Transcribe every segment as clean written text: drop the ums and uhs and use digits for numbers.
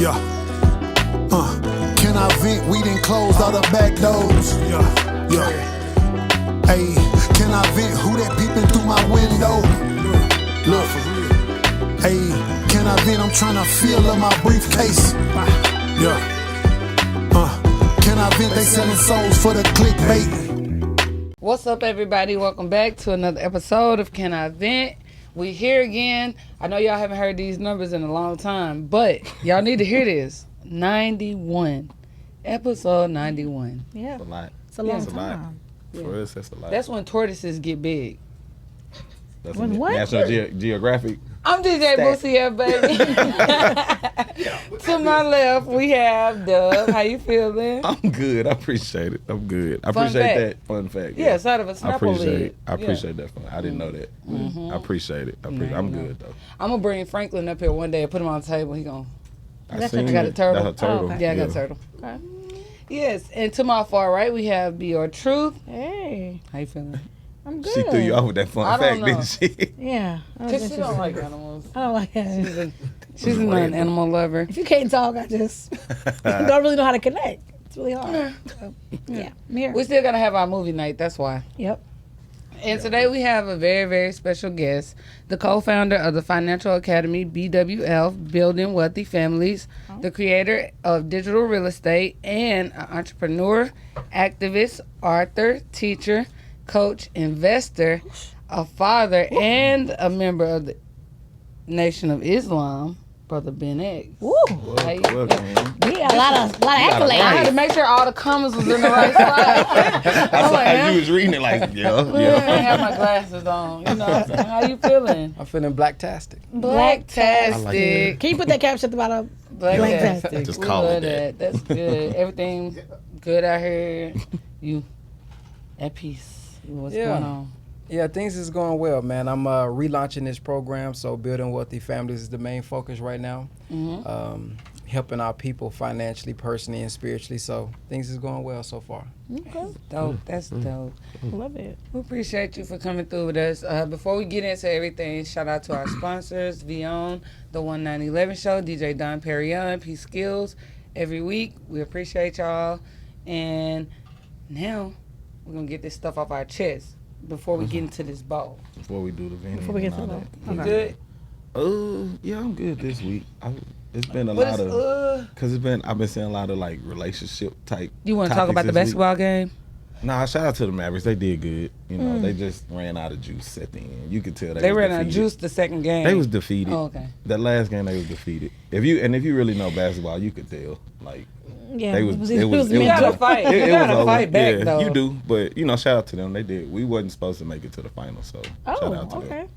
Yeah. Can I vent? We done closed all the back doors. Yeah. Hey, can I vent? Who that peeping through my window? Look. Hey, can I vent? I'm tryna fill up my briefcase. Yeah. Can I vent? They selling souls for the clickbait. What's up, everybody? Welcome back to another episode of Can I Vent? We here again. I know y'all haven't heard these numbers in a long time, but y'all need to hear this. 91. Episode 91. Yeah. That's a lot. It's a long time. For us, that's a lot. That's when tortoises get big. That's when a what? National Geographic. I'm DJ Boosie here, baby. To my left, we have Dub. How you feeling? I'm good. I appreciate it. I'm good. I Fun appreciate fact. that. Fun fact. Yeah, side of a Snapple lid. I appreciate that fun. I didn't know that. I appreciate it. I'm good though. I'm going to bring Franklin up here one day and put him on the table. He going I seen got a it. turtle. That's a turtle. Oh, okay. Yeah, I got a turtle. Okay. Yes, and to my far right, we have Be Your Truth. Hey, How you feeling? I'm good. She threw you off with that I fun don't fact, know. didn't she? Yeah. Because she don't like animals. I don't like it. She's not an animal lover. If you can't talk, I just don't really know how to connect. It's really hard. So, yeah, I'm here. We still got to have our movie night. That's why. Yep. And today we have a very, very special guest, the co-founder of the Financial Academy BWF, Building Wealthy Families, the creator of digital real estate, and an entrepreneur, activist, author, teacher, coach, investor, a father, and a member of the Nation of Islam, Brother Ben X. Woo. How you Welcome. feeling? We got a lot of accolades. I had to make sure all the commas was in the right spot. I saw how you was reading it like, I have my glasses on. You know what I'm saying? How you feeling? I'm feeling blacktastic. Blacktastic. Can you put that caption at the bottom? Blacktastic. Just We call love it that. That's good. Everything good out here. You at peace. What's Yeah. going on? Yeah, things is going well, man. I'm relaunching this program, so Building Wealthy Families is the main focus right now. Helping our people financially, personally, and spiritually. So things is going well so far. Okay. Dope. That's dope. Love it. We appreciate you for coming through with us. Before we get into everything, shout out to our sponsors, Villon, the 1911 Show, DJ Don Perignon, P Skills, every week. We appreciate y'all. And now we're going to get this stuff off our chest before we get into this bowl. Before we do the venue. Before we get to and the all bowl. You Okay. good? Yeah, I'm good this week. It's been a What lot is, of, cause I've been seeing a lot of like relationship type. You want to talk about the topics this basketball game? week. Nah, shout out to the Mavericks. They did good. You know, they just ran out of juice at the end. You could tell They was ran out of defeated. juice the second game. They was defeated. Oh, okay. That last game they was defeated. If you really know basketball, you could tell. Like Yeah. they was it was You gotta over. fight. It You was gotta over. fight back, Yeah, though. you do. But shout out to them. They did. We wasn't supposed to make it to the final, so shout out to Oh, okay. them.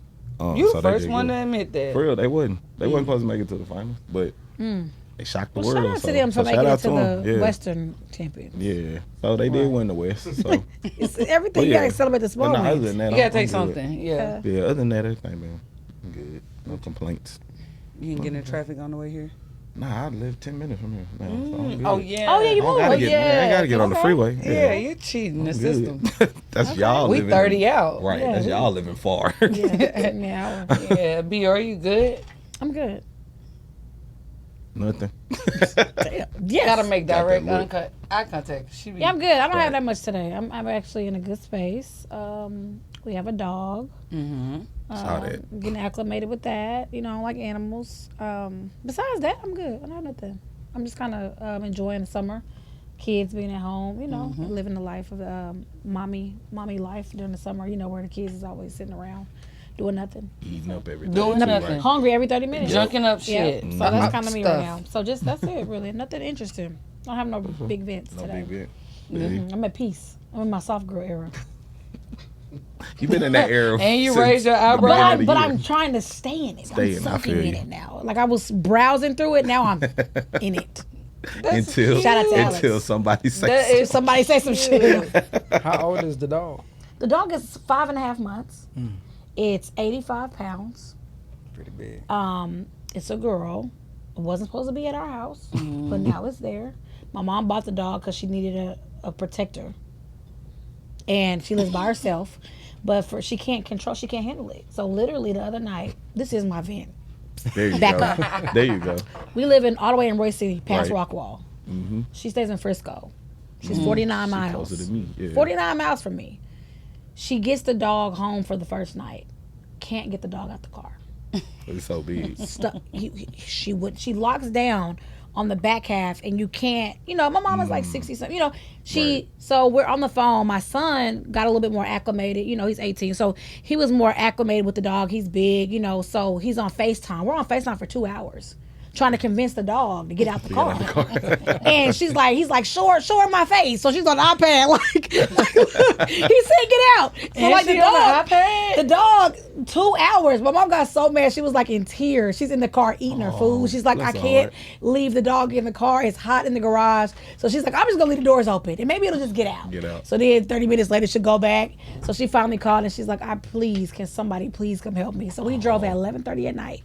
You So the they first did one good. to admit that. For real, they wasn't. They wasn't supposed to make it to the finals, but they shocked the Well, world. shout out so, to them for so making shout it out to them. the Yeah. Western champions. Yeah, so they did win the West. So It's everything. But You yeah. gotta celebrate the But small no, other ones. than that, You gotta I'm take good. something. Yeah. Yeah, other than that, everything been good. No complaints. You can get in traffic on the way here. Nah, I live 10 minutes from here. Now, so I'm good. Oh, yeah. Oh, yeah, you I don't gotta moved. get, yeah. I gotta get on the Okay. freeway. Yeah, you're cheating the I'm system. good. That's y'all We living 30 out. Right, Yeah. that's y'all living far. Yeah. Yeah, B, are you good? I'm good. Nothing. Yes. Gotta make Got direct that look. uncut eye contact. She be, Yeah, I'm good. I don't Right. have that much today. I'm actually in a good space. We have a dog. Saw that. Getting acclimated with that. You know, I like animals. Besides that, I'm good. I don't have nothing. I'm just kind of enjoying the summer. Kids being at home, you know, living the life of mommy life during the summer. You know, where the kids is always sitting around doing nothing, Eating up everything. Doing too, nothing. right? hungry every 30 minutes. junking up Yeah. shit. So that's kind of me right Stuff. now. So just that's it, really. Nothing interesting. I don't have no big vents No today. big bit. I'm at peace. I'm in my soft girl era. You been in that era. And you since raised your the eyebrow. beginning of the But year. I'm trying to stay in it. Stay I'm in, I soaking feel in you. it now. Like I was browsing through it. Now I'm in it. until Shout out to Alex. until somebody says That If somebody say some shit. How old is the dog? The dog is 5.5 months. It's 85 pounds. Pretty big. It's a girl. It wasn't supposed to be at our house, but now it's there. My mom bought the dog because she needed a protector. And she lives by herself, but she can't handle it. So literally the other night, this is my vent. There you Back go. up. There you go. We live in all the way in Roy City, past Right. Rockwall. Mm-hmm. She stays in Frisco. She's 49 miles. Closer to me. Yeah. 49 miles from me. She gets the dog home for the first night. Can't get the dog out the car. It's so big. Stuck. She locks down on the back half, and you can't. You know, my mom is like 60 something. You know, Right. So we're on the phone. My son got a little bit more acclimated. You know, he's 18, so he was more acclimated with the dog. He's big. You know, so he's on FaceTime. We're on FaceTime for 2 hours, trying to convince the dog to get out the car. And he's like, show her my face. So she's on the iPad, like he said, get out. So And like she the on dog, the iPad? the dog, 2 hours. My mom got so mad, she was like in tears. She's in the car eating her food. She's like, I bless her can't heart. leave the dog in the car. It's hot in the garage. So she's like, I'm just gonna leave the doors open and maybe it'll just get out. Get out. So then 30 minutes later, she'll go back. So she finally called and she's like, can somebody please come help me? So we drove at 11:30 at night.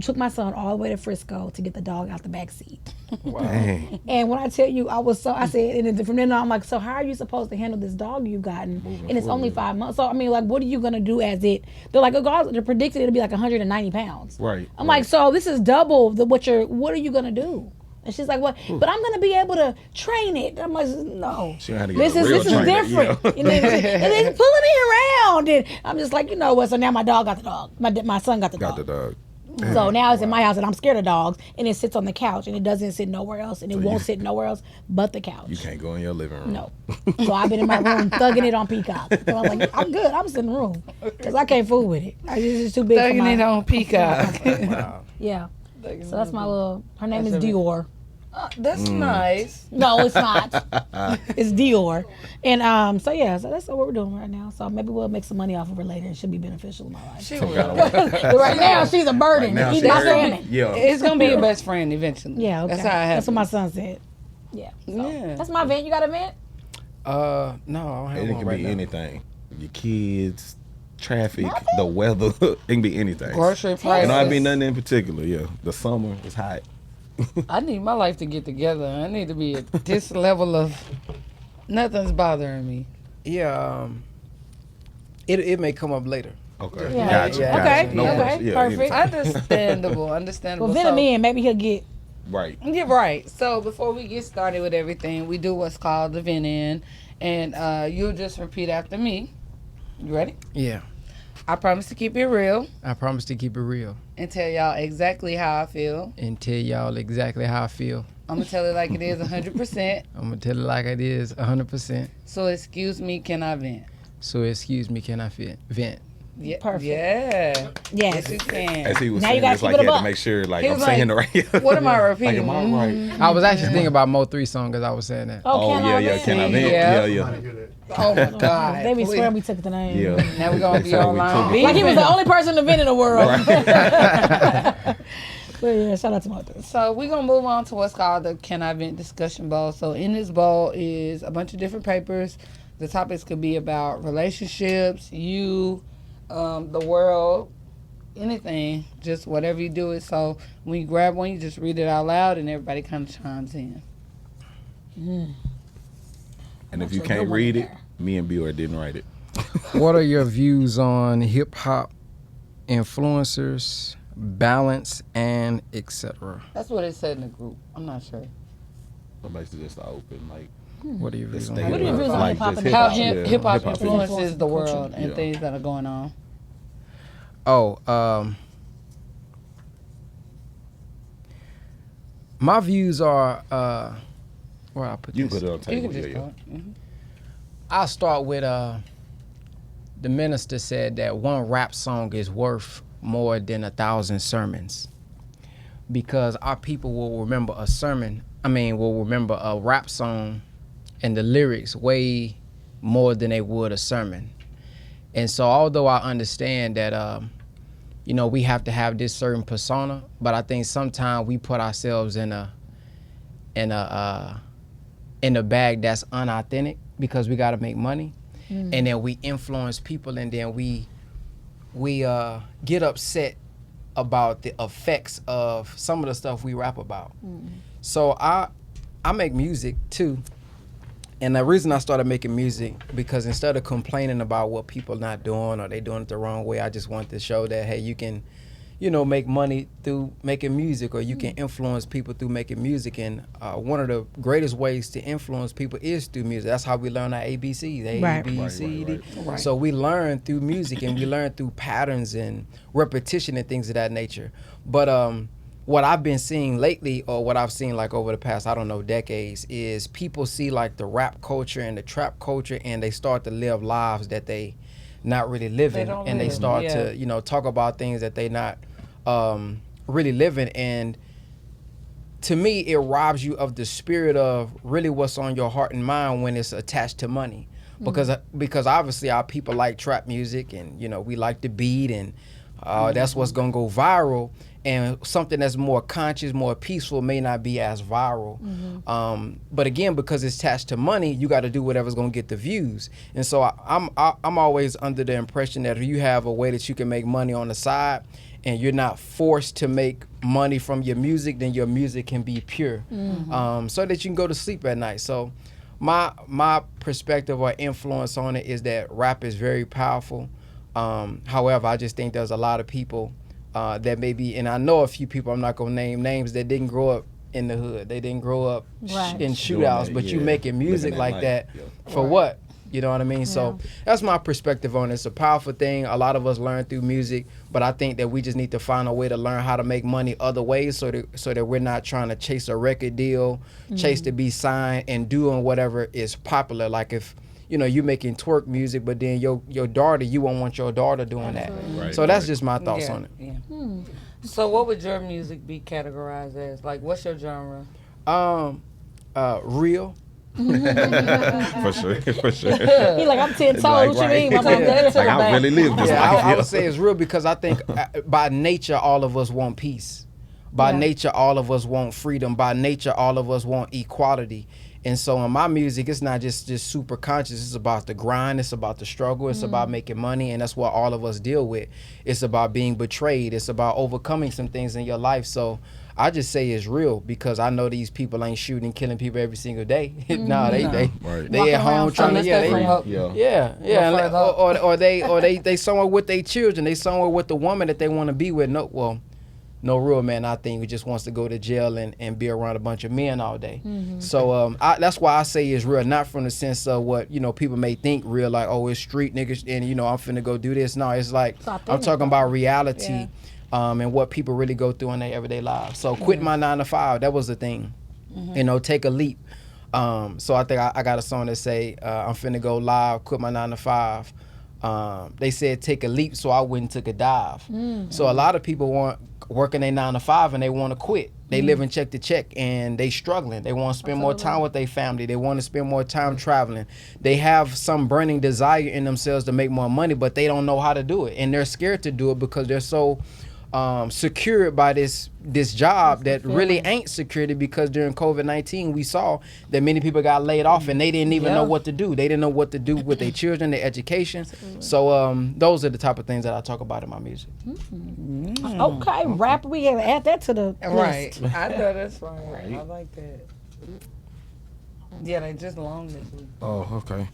Took my son all the way to Frisco to get the dog out the back seat. Dang. And when I tell you, I said, and then from then on, I'm like, so how are you supposed to handle this dog you've gotten? And it's only 5 months. So, I mean, like, what are you going to do as it? They're like, they're predicted it'll be like 190 pounds. Right. I'm like, so this is double what are you going to do? And she's like, well, but I'm going to be able to train it. I'm like, no. She had to get This a is real trainer, different. yeah. And then pulling me around. And I'm just like, you know what? So now my dog got the dog. My son got the dog. Got the dog. So now it's in my house and I'm scared of dogs and it sits on the couch and it doesn't sit nowhere else and it won't sit nowhere else but the couch. You can't go in your living room. No. So I've been in my room thugging it on Peacock. So I'm like, I'm good. I'm just in the room because I can't fool with it. It's just too big for Thugging my... it on Peacock. Wow. Yeah. So that's my little... Her name is Dior. That's nice. No, it's not. It's Dior. And so that's what we're doing right now. So maybe we'll make some money off of her later. It should be beneficial in my life. She Some will. kind of way. But right now, she's a burden. Right now, Eat she's my a- salmon. Yeah. It's gonna be your best friend eventually. Yeah, okay. That's how it happens. That's what my son said. Yeah. So Yeah. that's my vent. You got a vent? No, I don't have It one can right be now. anything. Your kids, traffic, the weather. It can be anything. Grocery It prices. don't be nothing in particular. Yeah, the summer is hot. I need my life to get together. I need to be at this level of nothing's bothering me. Yeah, it may come up later. Okay. Yeah. Gotcha. Yeah. Gotcha. Okay. No Okay. worries. Yeah, Perfect. anytime. Understandable. Well, vent him in. Maybe he'll get... Right. Yeah, right. So before we get started with everything, we do what's called the vent in, and you'll just repeat after me. You ready? Yeah, I promise to keep it real I promise to keep it real and tell y'all exactly how I feel. and tell y'all exactly how I feel. I'm gonna tell it like it is 100%. I'm gonna tell it like it is 100%. So excuse me, can I vent? So excuse me, can I vent? Yeah. Perfect. Yeah. Yes. Yes, you can. As he was Now you saying, gotta it's keep like it he had above. to make sure, like, He I'm was saying like, the right. What am I Like, repeating? am I right? I was actually thinking about Mo 3 song as I was saying that. Oh, Oh, can yeah, I yeah. vent? Can I vent? Yeah. Yeah. Oh my God. They be please. swearing we took the name. Yeah. Now we're gonna be That's how we online. took it. Like he was the only person to vent in the world. Right. But yeah, shout out to Martha. So we're gonna move on to what's called the Can I Vent discussion bowl. So in this bowl is a bunch of different papers. The topics could be about relationships, you, the world, anything, just whatever you do it. So when you grab one, you just read it out loud, and everybody kind of chimes in. And if you can't read it, me and Bjorn didn't write it. What are your views on hip hop influencers, balance, and etc.? That's what it said in the group. I'm not sure. So basically just open, like, What are your the views on state that? What are your of, views on like, hip-hop just and How hip-hop? yeah, hip hop hip-hop influences the world and Yeah. things that are going on. My views are where I put You this. put it on You table. can just Yeah, go. Mhm. I'll start with the minister said that one rap song is worth more than 1,000 sermons, because our people will remember a sermon. Will remember a rap song and the lyrics way more than they would a sermon. And so, although I understand that we have to have this certain persona, but I think sometimes we put ourselves in a bag that's unauthentic because we got to make money, and then we influence people, and then we get upset about the effects of some of the stuff we rap about. So I make music too, and the reason I started making music because instead of complaining about what people not doing or they doing it the wrong way, I just want to show that hey, you can make money through making music, or you can influence people through making music. And one of the greatest ways to influence people is through music. That's how we learn our ABCs, A, Right. B, C, D. Right. So we learn through music, and we learn through patterns and repetition and things of that nature. But what I've been seeing lately, or what I've seen like over the past, I don't know, decades, is people see like the rap culture and the trap culture, and they start to live lives that they not really living, don't and they live, start yeah. to talk about things that they not really living. And to me, it robs you of the spirit of really what's on your heart and mind when it's attached to money, because obviously our people like trap music, and we like the beat, and that's what's gonna go viral. And something that's more conscious, more peaceful may not be as viral. But again, because it's attached to money, you got to do whatever's going to get the views. And so I'm always under the impression that if you have a way that you can make money on the side, and you're not forced to make money from your music, then your music can be pure, so that you can go to sleep at night. So my perspective or influence on it is that rap is very powerful. However, I just think there's a lot of people that maybe, and I know a few people, I'm not gonna name names, that didn't grow up in the hood. They didn't grow up Right. in shootouts, but you making music Living that like life, that yeah. for what? You know what I mean? So that's my perspective on it. It's a powerful thing. A lot of us learn through music, but I think that we just need to find a way to learn how to make money other ways, so that we're not trying to chase a record deal, chase to be signed, and doing whatever is popular. Like if you making twerk music, but then your daughter, you won't want your daughter doing that. Right, So that's right. just my thoughts Yeah, on it. yeah. So what would your music be categorized as? Like, what's your genre? Real. For sure, for sure. He like, I'm 10 toes. Like, What you right. mean? I'm like, that's Like, I really live this Yeah, life. I would say it's real, because I think by nature all of us want peace. By nature all of us want freedom. By nature all of us want equality. And so in my music, it's not just super conscious. It's about the grind. It's about the struggle. It's about making money. And that's what all of us deal with. It's about being betrayed. It's about overcoming some things in your life. So I just say it's real, because I know these people ain't shooting, killing people every single day. No, they Right. they at home trying to, Unless they're from up- yeah, further up. or they somewhere with their children. They somewhere with the woman that they want to be with. No real man, I think, who just wants to go to jail and be around a bunch of men all day. So that's why I say it's real, not from the sense of what people may think real, like, oh, it's street niggas and I'm finna go do this. No, it's like I'm talking about reality, and what people really go through in their everyday lives. So quit my 9 to 5, that was the thing. Take a leap. So I think I got a song that say, I'm finna go live, quit my 9 to 5. They said take a leap, so I went and took a dive. So a lot of people want working a 9 to 5 and they want to quit. They live in check to check and they struggling. They want to spend more time with their family. They want to spend more time traveling. They have some burning desire in themselves to make more money, but they don't know how to do it, and they're scared to do it because they're so secured by this job that really ain't security, because during COVID-19 we saw that many people got laid off and they didn't even know what to do. They didn't know what to do with their children, their education. So those are the type of things that I talk about in my music. Okay, rap. We gotta add that to the Right. list. I know that's right. I like that. Yeah, they just long this week. Oh, okay.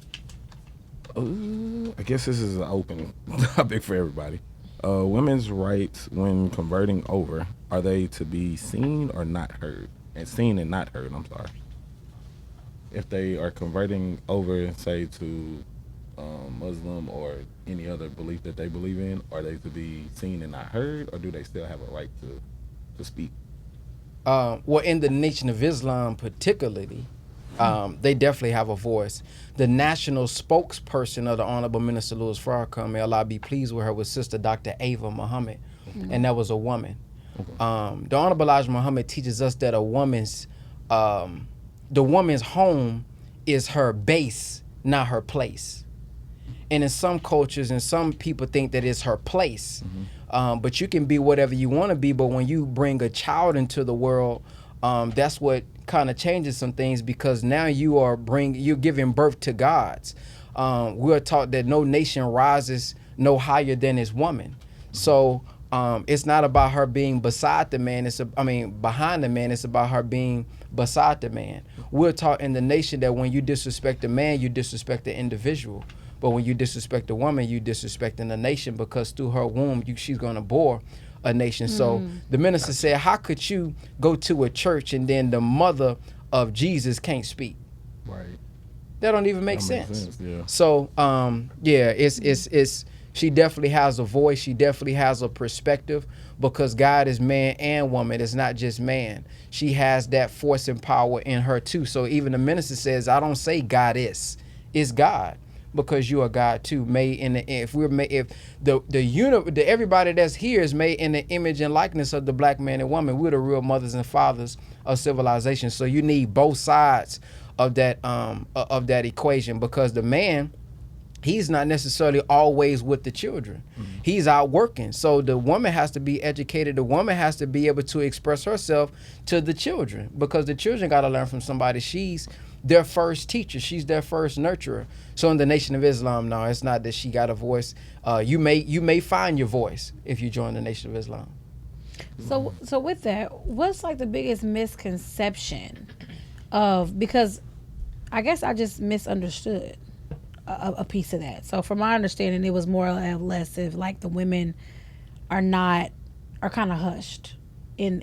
I guess this is an open topic for everybody. Women's rights when converting over, are they to be seen or not heard? And seen and not heard, I'm sorry. If they are converting over, say, to Muslim or any other belief that they believe in, are they to be seen and not heard, or do they still have a right to speak? Well, in the Nation of Islam particularly, they definitely have a voice. The national spokesperson of the Honorable Minister Farrakhan, may Allah be pleased with her, was Sister Dr. Ava Muhammad, and that was a woman. The Honorable Elijah Muhammad teaches us that the woman's home is her base, not her place. And in some cultures and some people think that it's her place, but you can be whatever you want to be. But when you bring a child into the world, that's what kind of changes some things, because now you're giving birth to gods. We're taught that no nation rises no higher than its woman. So it's not about her being beside the man. Behind the man. It's about her being beside the man. We're taught in the nation that when you disrespect the man, you disrespect the individual. But when you disrespect the woman, you disrespecting the nation, because through her womb, she's going to bore a nation. So the minister said, how could you go to a church and then the mother of Jesus can't speak? Right. That don't even make That makes sense. yeah. So it's she definitely has a voice. She definitely has a perspective, because God is man and woman. It's not just man. She has that force and power in her too. So even the minister says, I don't say God is. It's God, because you are God too. Made in the if the everybody that's here is made in the image and likeness of the black man and woman. We're the real mothers and fathers of civilization. So you need both sides of that equation, because the man, he's not necessarily always with the children. He's out working. So the woman has to be educated. The woman has to be able to express herself to the children, because the children got to learn from somebody. She's their first teacher. She's their first nurturer. So in the Nation of Islam, no, it's not that she got a voice. You may find your voice if you join the Nation of Islam. So with that, what's like the biggest misconception of, because I guess I just misunderstood a piece of that. So from my understanding, it was more or less if like the women are kind of hushed in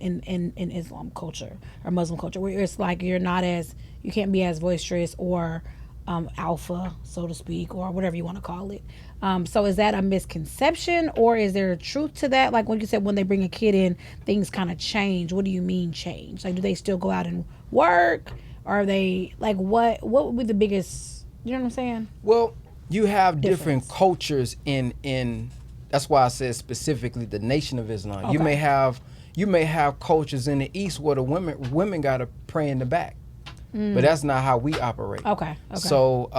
Islam culture or Muslim culture, where it's like you can't be as boisterous or alpha, so to speak, or whatever you want to call it. So is that a misconception, or is there a truth to that? Like when you said when they bring a kid in, things kind of change. What do you mean change? Like, do they still go out and work? Or are they like what would be the biggest, you know what I'm saying? Well, you have different cultures in that's why I said specifically the Nation of Islam. Okay. You may have cultures in the East where the women got to pray in the back. But that's not how we operate. Okay. So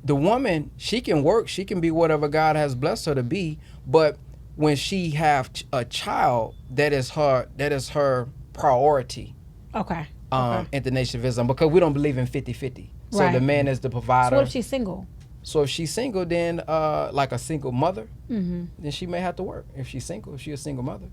the woman, she can work, she can be whatever God has blessed her to be, but when she have a child, that is her priority. Okay. At the Nation of Islam, because we don't believe in 50-50. So Right. the man is the provider. So what if she's single? So if she's single, then like a single mother, then she may have to work. If she's single, if she's a single mother.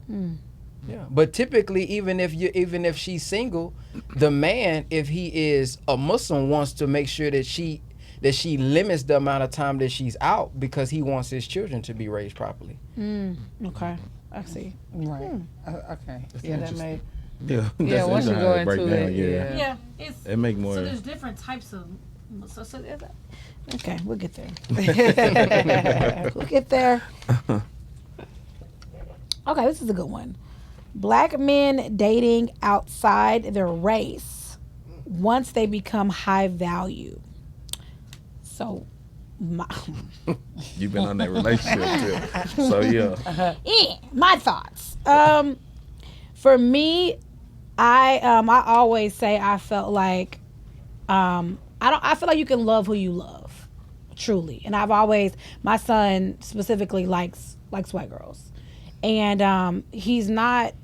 Yeah. But typically, even if she's single, the man, if he is a Muslim, wants to make sure that she limits the amount of time that she's out, because he wants his children to be raised properly. Okay. I see. Right. Okay. Yeah, that made. Yeah. Yeah, once you go into it, yeah. Yeah. It make more. So there's different types of. Okay, we'll get there. We'll get there. Okay, this is a good one. Black men dating outside their race once they become high value. So, You've been on that relationship tip. So yeah. My thoughts. For me, I always say I felt like I feel like you can love who you love, truly. And my son specifically likes white girls, and he's not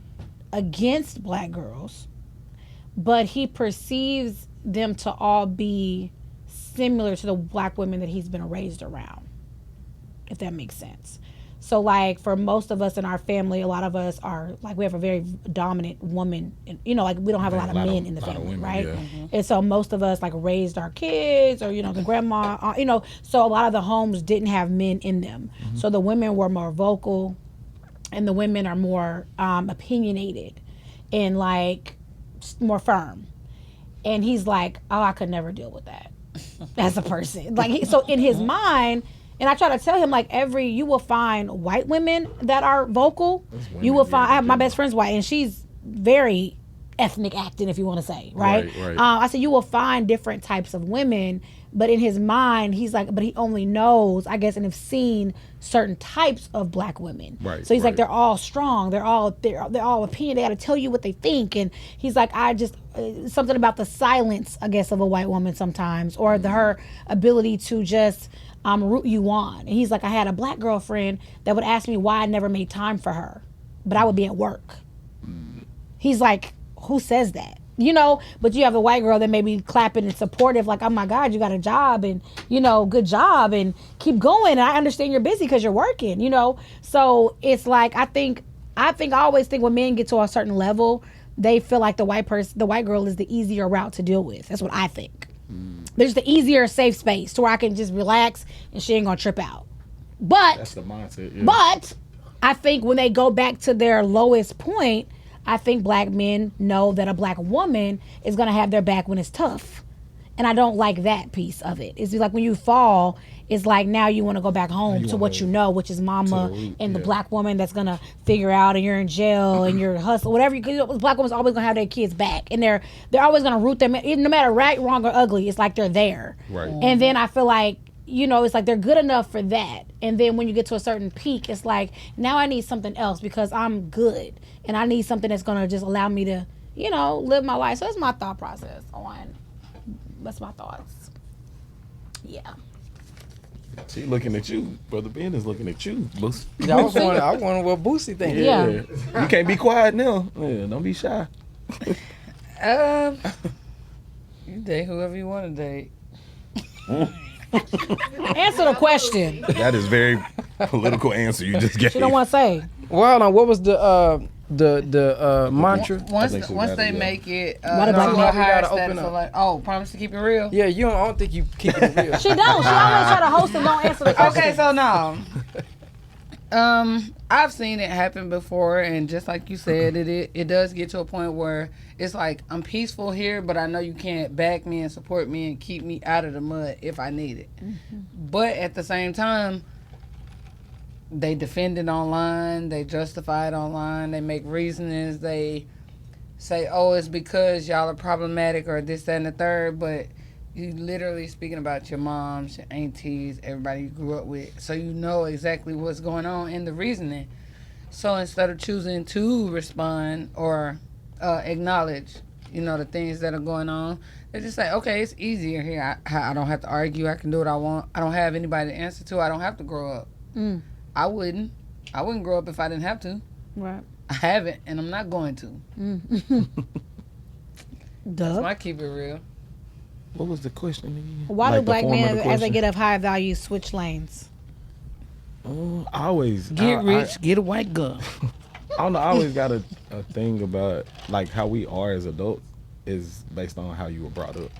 against black girls, but he perceives them to all be similar to the black women that he's been raised around, if that makes sense. So like for most of us in our family, a lot of us are like, we have a very dominant woman, and like we don't have a lot of men in the family, right? Yeah. And so most of us like raised our kids, or the grandma, so a lot of the homes didn't have men in them. So the women were more vocal, and the women are more opinionated and like more firm. And he's like, oh, I could never deal with that as a person. Like so in his mind. And I try to tell him, like, you will find white women that are vocal. You will find, I have my best friend's white, and she's very ethnic acting, if you want to say, right? Right. I said, you will find different types of women, but in his mind, he's like, but he only knows, I guess, and have seen certain types of black women. Right. So he's like, they're all strong. They're all opinion. They got to tell you what they think. And he's like, something about the silence, I guess, of a white woman sometimes, or her ability to just root you on. And he's like, I had a black girlfriend that would ask me why I never made time for her, but I would be at work. He's like, who says that? But you have a white girl that may be clapping and supportive, like, oh my God, you got a job, and good job, and keep going, and I understand you're busy because you're working, so it's like, I always think when men get to a certain level, they feel like the white girl is the easier route to deal with. That's what I think. There's the easier safe space to where I can just relax and she ain't gonna trip out. But That's the mindset. Yeah. but I think when they go back to their lowest point, I think black men know that a black woman is going to have their back when it's tough. And I don't like that piece of it. It's like when you fall, it's like now you want to go back home to what you know, which is mama and the black woman that's going to figure out, and you're in jail and you're hustle, whatever. Black woman's always going to have their kids back. And they're always going to root them, no matter right, wrong, or ugly. It's like they're there. Right. And then I feel like, it's like they're good enough for that. And then when you get to a certain peak, it's like, now I need something else because I'm good. And I need something that's going to just allow me to, live my life. So that's my thought process that's my thoughts. Yeah. She looking at you. Brother Ben is looking at you. Boosie. I was wondering what Boosie think. Yeah. You can't be quiet now. Yeah, don't be shy. You date whoever you want to date. Answer the question. That is very political answer you just gave. She don't want to say. Well, what was the mantra? Once gotta they go. make it Why the to black a man- higher gotta open status, up. so like, promise to keep it real. Yeah, I don't think you keep it real. She don't. She always try to host and don't answer the question. Okay, so no. I've seen it happen before, and just like you said, it does get to a point where it's like, I'm peaceful here, but I know you can't back me and support me and keep me out of the mud if I need it. Mm-hmm. But at the same time, they defend it online, they justify it online, they make reasonings, they say, oh, it's because y'all are problematic or this, that, and the third, but you literally speaking about your moms, your aunties, everybody you grew up with, so you know exactly what's going on in the reasoning. So instead of choosing to respond or acknowledge, the things that are going on, they just say, okay, it's easier here. I don't have to argue. I can do what I want. I don't have anybody to answer to. I don't have to grow up. I wouldn't grow up if I didn't have to. Right. I haven't, and I'm not going to. That's my keep it real. What was the question again? Why Like do the black form of men, the as they question? get of higher value, switch lanes? I always Get rich, get a white gun. I don't know. I always got a thing about like how we are as adults is based on how you were brought up.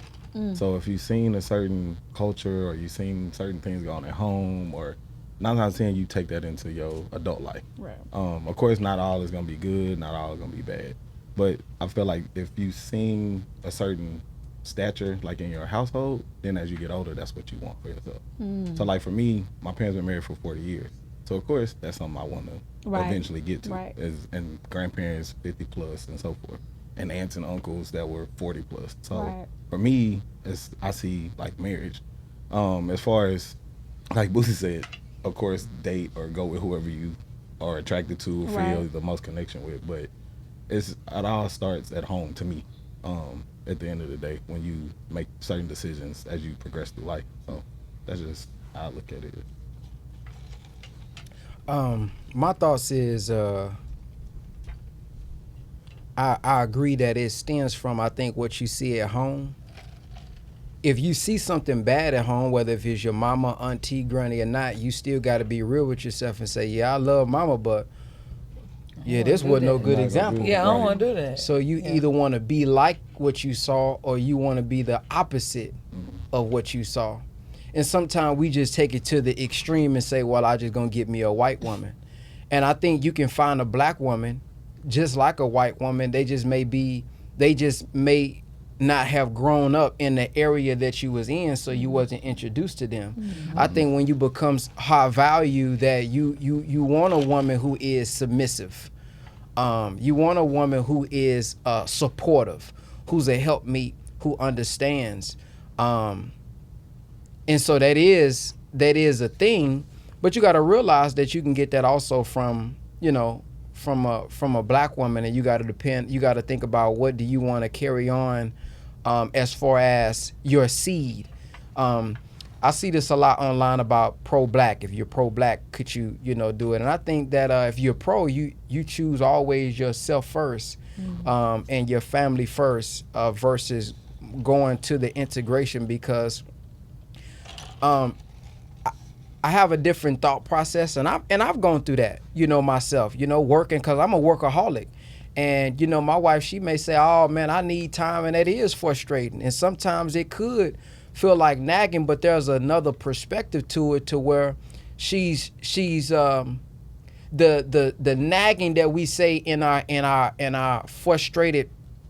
So if you've seen a certain culture or you've seen certain things going at home, or 9 times out of 10 you take that into your adult life. Right. Of course, not all is gonna be good, not all is gonna be bad. But I feel like if you've seen a certain stature like in your household, then as you get older, that's what you want for yourself. So like for me, my parents been married for 40 years. So of course that's something I want to Right. eventually get to. Right. And grandparents 50 plus and so forth. And aunts and uncles that were 40 plus. So Right. for me, I see like marriage. As far as like Boosie said, of course date or go with whoever you are attracted to, feel Right. the most connection with. But it all starts at home to me. At the end of the day, when you make certain decisions as you progress through life. So that's just how I look at it. My thoughts is I agree that it stems from, I think, what you see at home. If you see something bad at home, whether if it's your mama, auntie, granny or not, you still got to be real with yourself and say, yeah, I love mama, but yeah, this wasn't no good example. Yeah, I don't want to do that. So you either want to be like what you saw or you want to be the opposite of what you saw. And sometimes we just take it to the extreme and say, well, I just gonna get me a white woman. And I think you can find a black woman just like a white woman. They just may not have grown up in the area that you was in, so you wasn't introduced to them. I think when you become high value, that you want a woman who is submissive. You want a woman who is supportive, who's a helpmeet, who understands. And so that is a thing, but you got to realize that you can get that also from a black woman, and you got to think about what do you want to carry on as far as your seed. I see this a lot online about pro-black. If you're pro-black, could you do it? And I think that if you're pro, you choose always yourself first, and your family first, versus going to the integration, because I have a different thought process, and I've gone through that, myself, working, because I'm a workaholic. And, my wife, she may say, oh, man, I need time. And that is frustrating. And sometimes it could feel like nagging, but there's another perspective to it, to where she's the nagging that we say in our frustrated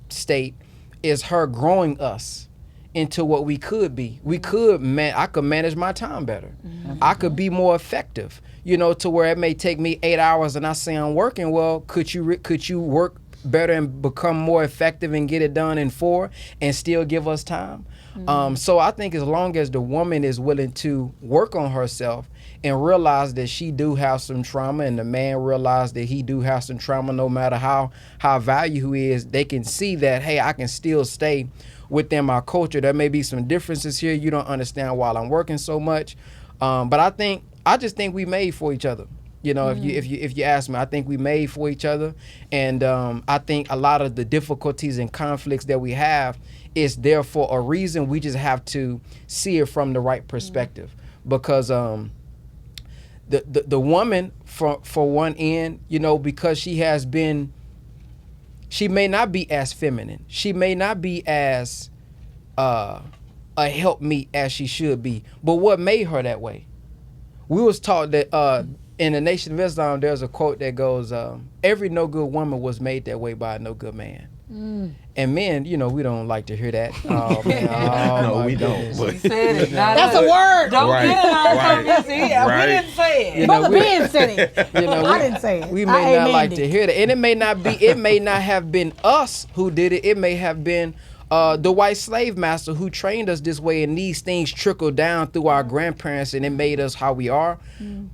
state is her growing us into what we could be. We could I could manage my time better. I could be more effective. You know, to where it may take me 8 hours and I say I'm working. Well, could you work better and become more effective and get it done in 4 and still give us time? So I think as long as the woman is willing to work on herself and realize that she do have some trauma, and the man realize that he do have some trauma, no matter how valuable he is, they can see that, hey, I can still stay within my culture. There may be some differences here you don't understand while I'm working so much, but I just think we made for each other. You know, if you ask me, I think we made for each other, and I think a lot of the difficulties and conflicts that we have is there for a reason. We just have to see it from the right perspective, because the woman, for one end, you know, because she may not be as feminine, she may not be as a helpmeet as she should be, but what made her that way? We was taught that in the Nation of Islam, there's a quote that goes, every no good woman was made that way by a no good man. And men, you know, we don't like to hear that. Oh, man. No, we don't. But She said it. Not That's us. a word. Don't Right, get in our right, comments. We didn't say it. You know, Brother Ben said it. you know, I didn't say it. We I may not amened like it. to hear that, and it may not have been us who did it. It may have been the white slave master who trained us this way, and these things trickle down through our grandparents, and it made us how we are.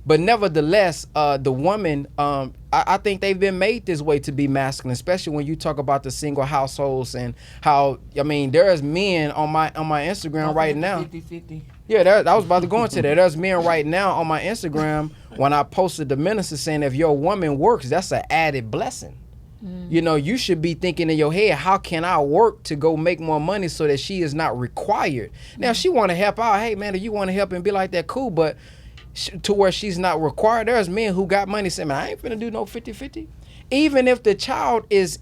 But nevertheless, the woman, I think they've been made this way to be masculine, especially when you talk about the single households and how, I mean, there's men on my Instagram right now. 50-50. Yeah, I was about to go into that. There's men right now on my Instagram when I posted the minister saying if your woman works, that's an added blessing. You know, you should be thinking in your head, how can I work to go make more money so that she is not required? Now, if she want to help out, hey, man, if you want to help and be like that, cool, but to where she's not required. There's men who got money saying, man, I ain't finna do no 50-50. Even if the child is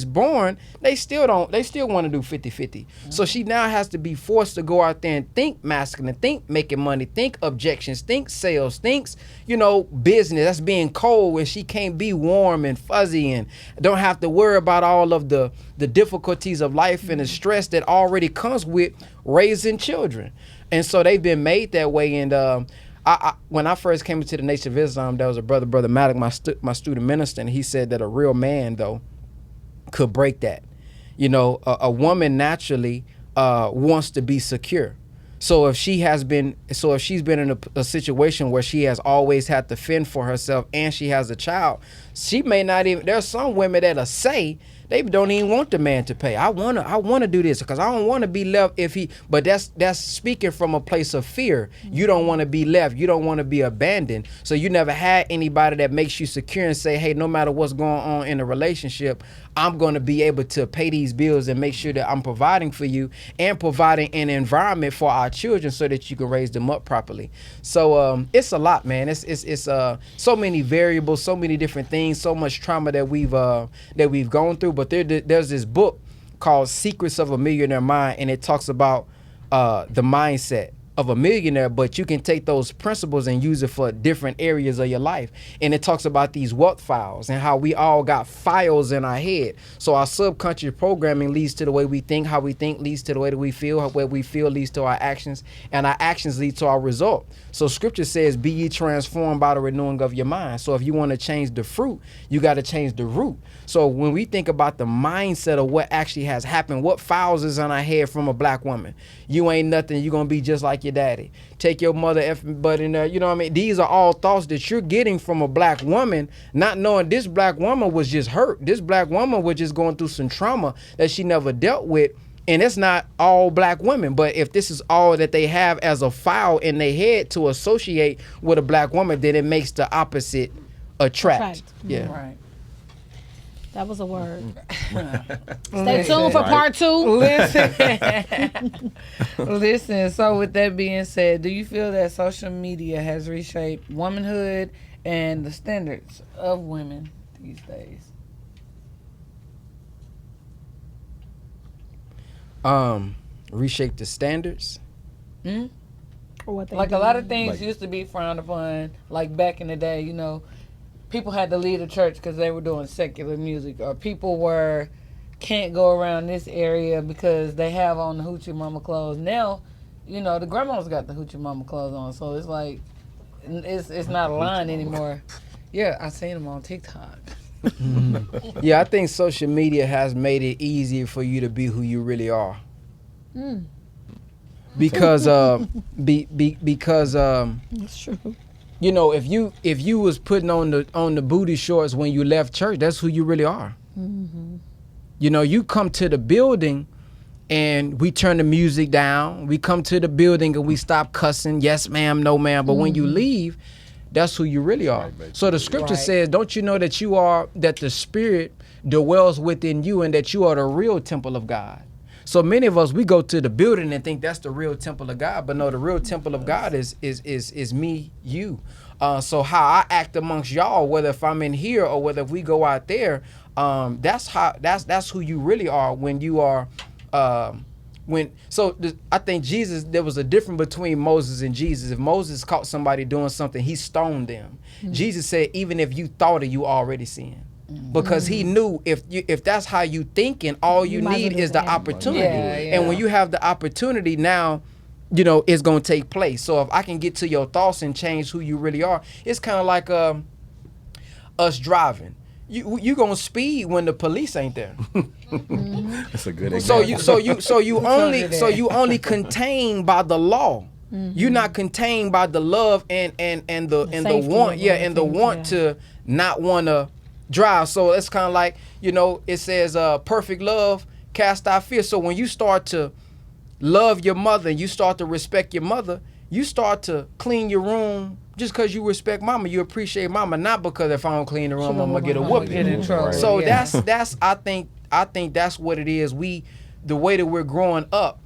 born, they still want to do 50-50. So she now has to be forced to go out there and think masculine, think making money, think objections, think sales, thinks, you know, business. That's being cold, and she can't be warm and fuzzy and don't have to worry about all of the difficulties of life and the stress that already comes with raising children. And so they've been made that way. And when I first came into the Nation of Islam, there was a brother Malik, my student minister, and he said that a real man, though, could break that. You know, a woman naturally wants to be secure. So if she's been in a situation where she has always had to fend for herself and she has a child, she may not even. There's some women that'll say they don't even want the man to pay. I wanna do this because I don't want to be left if he. But that's speaking from a place of fear. You don't want to be left. You don't want to be abandoned. So you never had anybody that makes you secure and say, hey, no matter what's going on in a relationship, I'm going to be able to pay these bills and make sure that I'm providing for you and providing an environment for our children so that you can raise them up properly. So it's a lot, man. It's so many variables, so many different things, so much trauma that we've gone through. But there's this book called Secrets of a Millionaire Mind, and it talks about the mindset of a millionaire, but you can take those principles and use it for different areas of your life. And it talks about these wealth files and how we all got files in our head. So our subconscious programming leads to the way we think, how we think leads to the way that we feel, what we feel leads to our actions, and our actions lead to our result. So scripture says, be ye transformed by the renewing of your mind. So if you want to change the fruit, you got to change the root. So when we think about the mindset of what actually has happened, what files is on our head from a black woman? You ain't nothing. You're going to be just like your daddy. Take your mother effing butt in there. You know what I mean? These are all thoughts that you're getting from a black woman, not knowing this black woman was just hurt. This black woman was just going through some trauma that she never dealt with. And it's not all black women, but if this is all that they have as a file in their head to associate with a black woman, then it makes the opposite attract. Yeah. Right. That was a word. Stay tuned for part 2. Listen, so with that being said, do you feel that social media has reshaped womanhood and the standards of women these days? Reshape the standards. or what they Like do. a lot of things Like- used to be frowned upon, like back in the day, you know, people had to leave the church because they were doing secular music, or people can't go around this area because they have on the hoochie mama clothes. Now, you know, the grandma's got the hoochie mama clothes on, so it's like, it's not a line anymore. Yeah, I seen them on TikTok. Yeah, I think social media has made it easier for you to be who you really are. Because because That's true. you know, if you was putting on the booty shorts when you left church, that's who you really are. You know, you come to the building and we turn the music down. We come to the building and we stop cussing. Yes, ma'am. No, ma'am. But when you leave, that's who you really are. So the scripture says, don't you know that that the Spirit dwells within you and that you are the real temple of God? So many of us, we go to the building and think that's the real temple of God. But no, the real temple of God is me, you. So how I act amongst y'all, whether if I'm in here or whether if we go out there, that's who you really are when you are I think Jesus, there was a difference between Moses and Jesus. If Moses caught somebody doing something, he stoned them. Jesus said, even if you thought it, you already sinned. Because he knew if that's how you thinking, all you might as well need do is it the anyway. opportunity. Yeah. And when you have the opportunity now, you know, it's going to take place. So if I can get to your thoughts and change who you really are, it's kind of like us driving. You gonna speed when the police ain't there. That's a good So example. you only contained by the law. You're not contained by the love and the safety want, of and the things, want to not want to drive. So it's kind of like, you know, it says perfect love cast out fear. So when you start to love your mother and you start to respect your mother, you start to clean your room. Just because you respect mama, you appreciate mama, not because if I don't clean the room, I'm gonna get a whooping. Get in trouble. So Yeah. that's I think that's what it is. The way that we're growing up,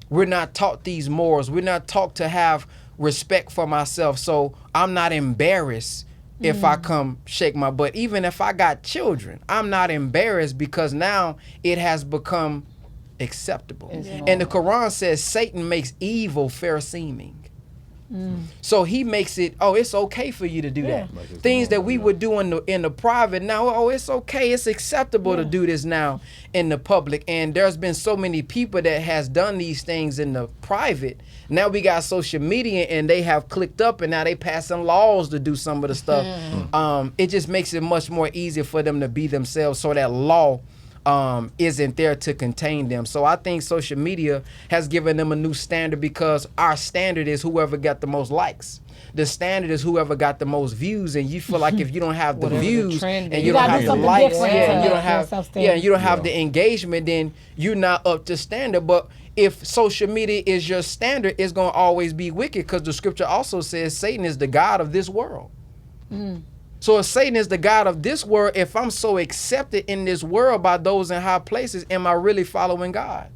we're not taught these morals. We're not taught to have respect for myself. So I'm not embarrassed if I come shake my butt. Even if I got children, I'm not embarrassed because now it has become acceptable. And the Quran says Satan makes evil fair seeming. So he makes it, it's okay for you to do that. Like it's Things that normal, we would do in the private now, it's okay, it's acceptable to do this now in the public. And there's been so many people that has done these things in the private. Now we got social media and they have clicked up and now they passing laws to do some of the stuff. It just makes it much more easier for them to be themselves, so that law isn't there to contain them. So I think social media has given them a new standard, because our standard is whoever got the most likes. The standard is whoever got the most views, and you feel like if you don't have the Whatever the views trend and is. you You don't gotta have do the something likes, different to and you don't make have yourself stand. and you don't have the engagement, then you're not up to standard. But if social media is your standard, it's gonna always be wicked, because the scripture also says Satan is the god of this world. So if Satan is the god of this world, if I'm so accepted in this world by those in high places, am I really following God?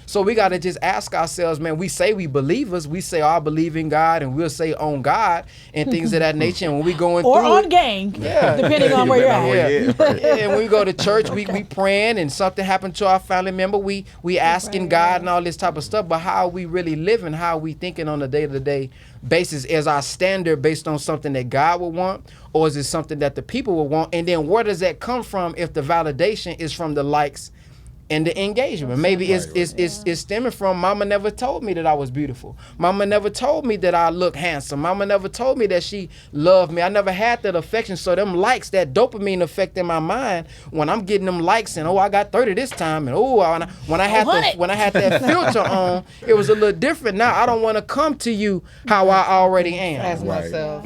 So we got to just ask ourselves, man, we say we believers, we say, I believe in God, and we'll say on God and things of that nature. And when we going Or through on it, gang, depending on where you're at. and when we go to church, we praying, and something happened to our family member, we asking God and all this type of stuff. But how are we really living? How are we thinking on a day-to-day basis? Is our standard based on something that God would want, or is it something that the people would want? And then where does that come from if the validation is from the likes and the engagement? Maybe it's stemming from mama never told me that I was beautiful. Mama never told me that I look handsome. Mama never told me that she loved me. I never had that affection. So them likes, that dopamine effect in my mind, when I'm getting them likes and I got 30 this time, and when I had that filter on, it was a little different. Now I don't want to come to you how I already am. As Right. myself.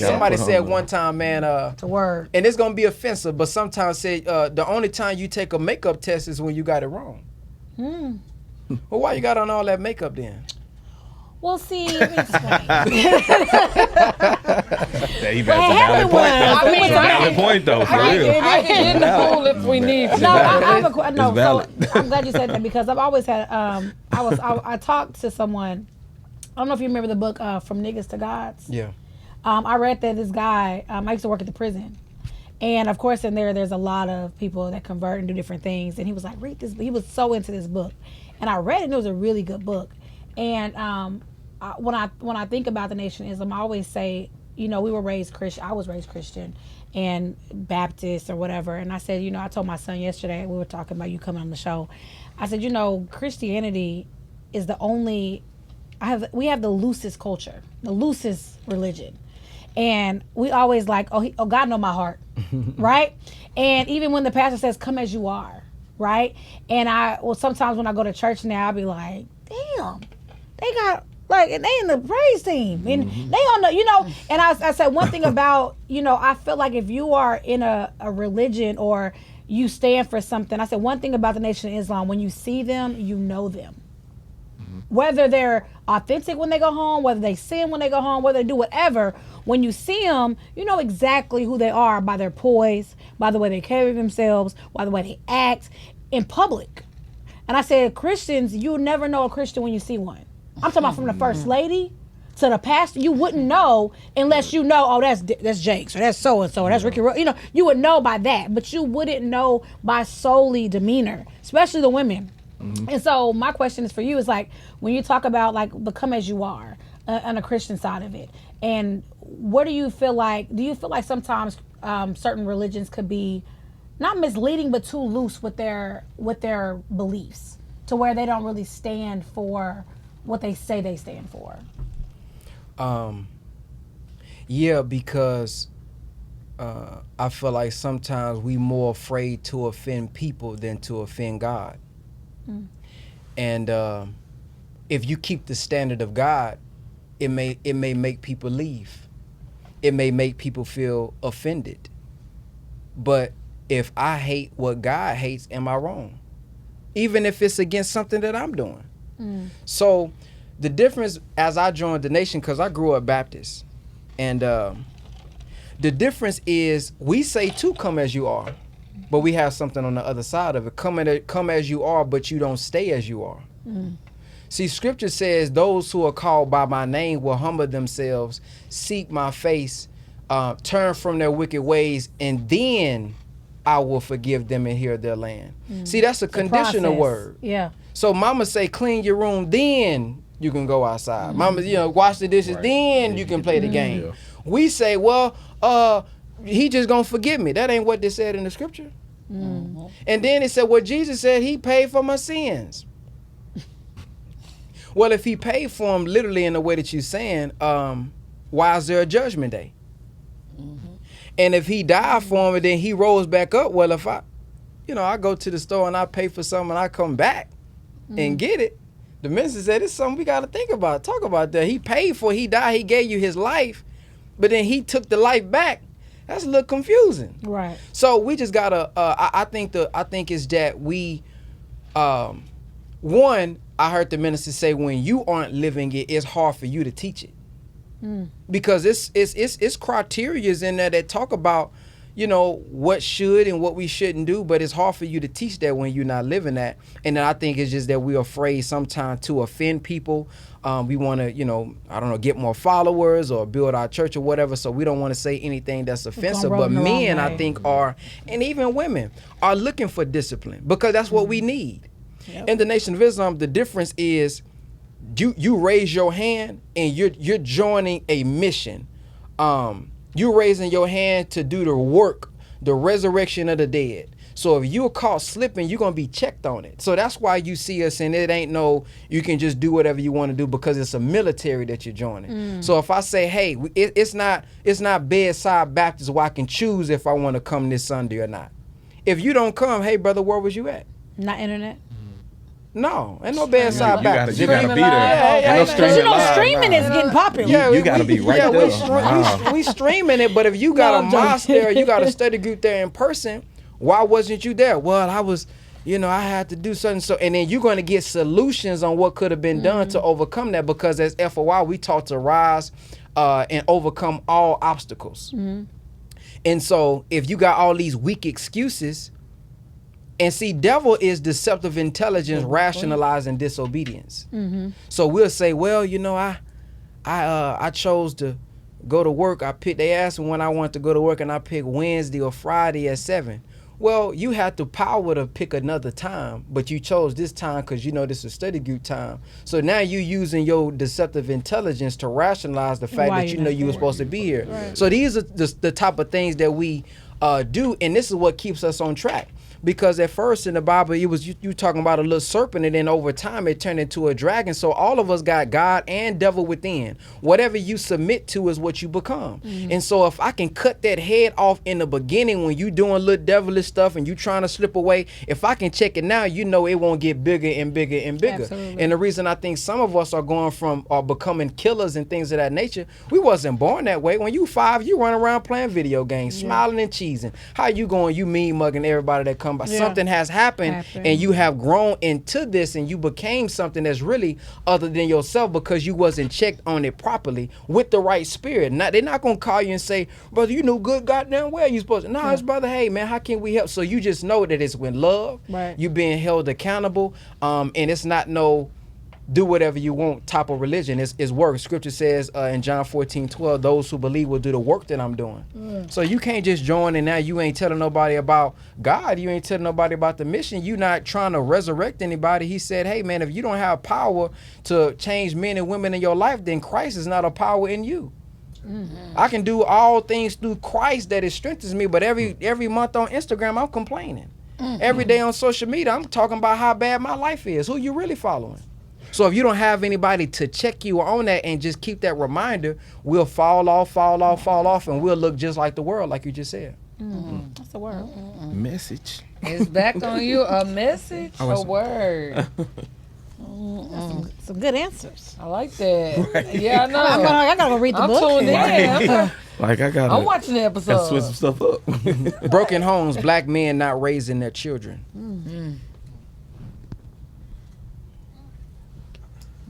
Somebody said one time, man, To word. and it's gonna be offensive, but sometimes say the only time you take a makeup test is when you got it wrong. Well, why you got on all that makeup then? Well, see, let me explain. Yeah, he that's a valid point. That's a valid point, though, for real. I can get in the pool if we need to. No, I have a no. It's valid. So I'm glad you said that, because I've always had. I talked to someone. I don't know if you remember the book From Niggas to Gods. Yeah. I read that this guy. I used to work at the prison, and of course in there's a lot of people that convert and do different things. And he was like, read this. He was so into this book, and I read it. And it was a really good book. And when I think about the Nation of Islam, I always say, we were raised Christian. I was raised Christian and Baptist or whatever. And I said, I told my son yesterday, we were talking about you coming on the show. I said, Christianity is the only, we have the loosest culture, the loosest religion. And we always like, oh, God know my heart, right? And even when the pastor says, come as you are, right? And sometimes when I go to church now, I'll be like, damn, they got, and they in the praise team. And they on the, and I said one thing about, I feel like if you are in a religion or you stand for something, I said one thing about the Nation of Islam, when you see them, you know them. Whether they're authentic when they go home, whether they sin when they go home, whether they do whatever, when you see them, you know exactly who they are by their poise, by the way they carry themselves, by the way they act in public. And I said, Christians, you'll never know a Christian when you see one. I'm talking about from the first lady to the pastor. You wouldn't know unless you know, oh, that's Jake's, or that's so-and-so, or that's Ricky. You would know by that, but you wouldn't know by solely demeanor, especially the women. And so my question is for you is like, when you talk about like become as you are on the Christian side of it, and what do you feel like sometimes certain religions could be not misleading but too loose with their beliefs to where they don't really stand for what they say they stand for? Yeah, because I feel like sometimes we more afraid to offend people than to offend God. And if you keep the standard of God, it may make people leave. It may make people feel offended. But if I hate what God hates, am I wrong? Even if it's against something that I'm doing. So the difference as I joined the Nation, because I grew up Baptist, and the difference is we say to come as you are, but we have something on the other side of it. Come as you are, but you don't stay as you are. See, scripture says those who are called by my name will humble themselves, seek my face, turn from their wicked ways, and then I will forgive them and heal their land. See, that's a conditional word. Yeah. So mama say, clean your room, then you can go outside. Mama, wash the dishes, then you can play the game. Yeah. We say, well, he just gonna forgive me. That ain't what they said in the scripture. And then it said, well, Jesus said he paid for my sins. Well, if he paid for them literally in the way that you're saying, why is there a judgment day? And if he died for them and then he rose back up, well, if I go to the store and I pay for something and I come back and get it, the minister said, it's something we got to think about, talk about that. He paid for it, he died, he gave you his life, but then he took the life back. That's a little confusing. Right. So we just gotta, I think it's that we, one, I heard the minister say, when you aren't living it, it's hard for you to teach it. Because it's criteria in there that talk about, what should and what we shouldn't do, but it's hard for you to teach that when you're not living that. And then I think it's just that we're afraid sometimes to offend people. We want to, get more followers or build our church or whatever. So we don't want to say anything that's offensive. But men, I think, and even women are looking for discipline because that's what we need. Yep. In the Nation of Islam, the difference is you raise your hand and you're joining a mission. You're raising your hand to do the work, the resurrection of the dead. So if you're caught slipping, you're going to be checked on it. So that's why you see us, and it ain't you can just do whatever you want to do because it's a military that you're joining. So if I say, hey, it's not bedside Baptist where I can choose if I want to come this Sunday or not. If you don't come, hey, brother, where was you at? Not internet. No, ain't no bedside Baptist. You gotta be there. Streaming is getting popular. Yeah, you gotta be right there. We streaming it, but if you got a mosque there, you got a study group there in person, why wasn't you there? Well, I was, I had to do something. So, and then you're going to get solutions on what could have been done to overcome that, because as FOI, we taught to rise and overcome all obstacles. And so if you got all these weak excuses, and see, devil is deceptive intelligence rationalizing disobedience. So we'll say, well, I chose to go to work. They asked me when I wanted to go to work, and I picked Wednesday or Friday at 7. Well, you had the power to pick another time, but you chose this time because you know this is study group time. So now you using your deceptive intelligence to rationalize the fact Why that you you're know not you were there. supposed to be here. Right. So these are the type of things that we do, and this is what keeps us on track. Because at first in the Bible, it was you talking about a little serpent, and then over time it turned into a dragon. So all of us got God and devil within. Whatever you submit to is what you become. And so if I can cut that head off in the beginning when you doing little devilish stuff and you trying to slip away, if I can check it now, you know it won't get bigger and bigger and bigger. Absolutely. And the reason I think some of us are going from or becoming killers and things of that nature, we wasn't born that way. When you 5, you run around playing video games, smiling and cheesing. How you going? You mean mugging everybody that come by. Yeah. Something has happened, and you have grown into this, and you became something that's really other than yourself because you wasn't checked on it properly with the right spirit. Now they're not gonna call you and say, brother, you know good goddamn well you supposed to. No, it's brother, hey man, how can we help? So you just know that it's with love. Right. You being held accountable, and it's not no do whatever you want type of religion. It's work. Scripture says in John 14:12, those who believe will do the work that I'm doing. So you can't just join and now you ain't telling nobody about God. You ain't telling nobody about the mission. You not trying to resurrect anybody. He said, hey man, if you don't have power to change men and women in your life, then Christ is not a power in you. I can do all things through Christ that it strengthens me, but every month on Instagram I'm complaining. Every day on social media I'm talking about how bad my life is. Who you really following? So if you don't have anybody to check you on that and just keep that reminder, we'll fall off, and we'll look just like the world, like you just said. That's the word. Message. It's back on you. A message, a word. Some good answers. I like that. Yeah, I know. I gotta go read the I'm book. tuned in. Like I gotta. I'm watching the Gotta switch some episode. stuff up. Broken homes, black men not raising their children.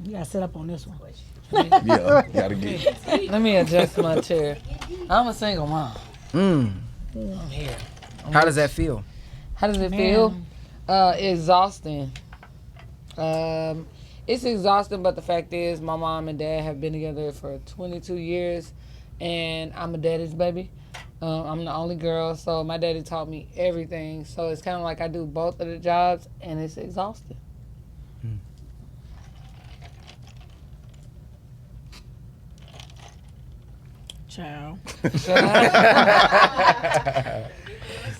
You gotta sit up on this one. Yeah, gotta get. Let me adjust my chair. I'm a single mom. I'm here. How does that feel? How does it Man. feel? Exhausting. It's exhausting, but the fact is my mom and dad have been together for 22 years, and I'm a daddy's baby. I'm the only girl, so my daddy taught me everything. So it's kind of like I do both of the jobs, and it's exhausting. Child.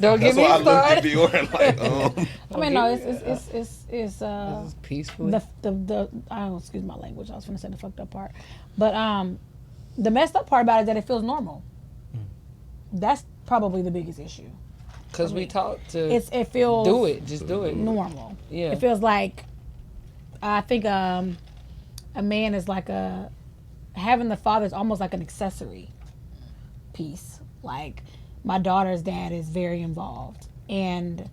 Don't get me started. I mean, no, it's Peacefully. the I don't excuse my language. I was gonna say the fucked up part, but the messed up part about it is that it feels normal. That's probably the biggest issue. Because we taught to It feels do it. Just do it. normal. Yeah. It feels like I think a man is like having the father is almost like an accessory piece. Like my daughter's dad is very involved, and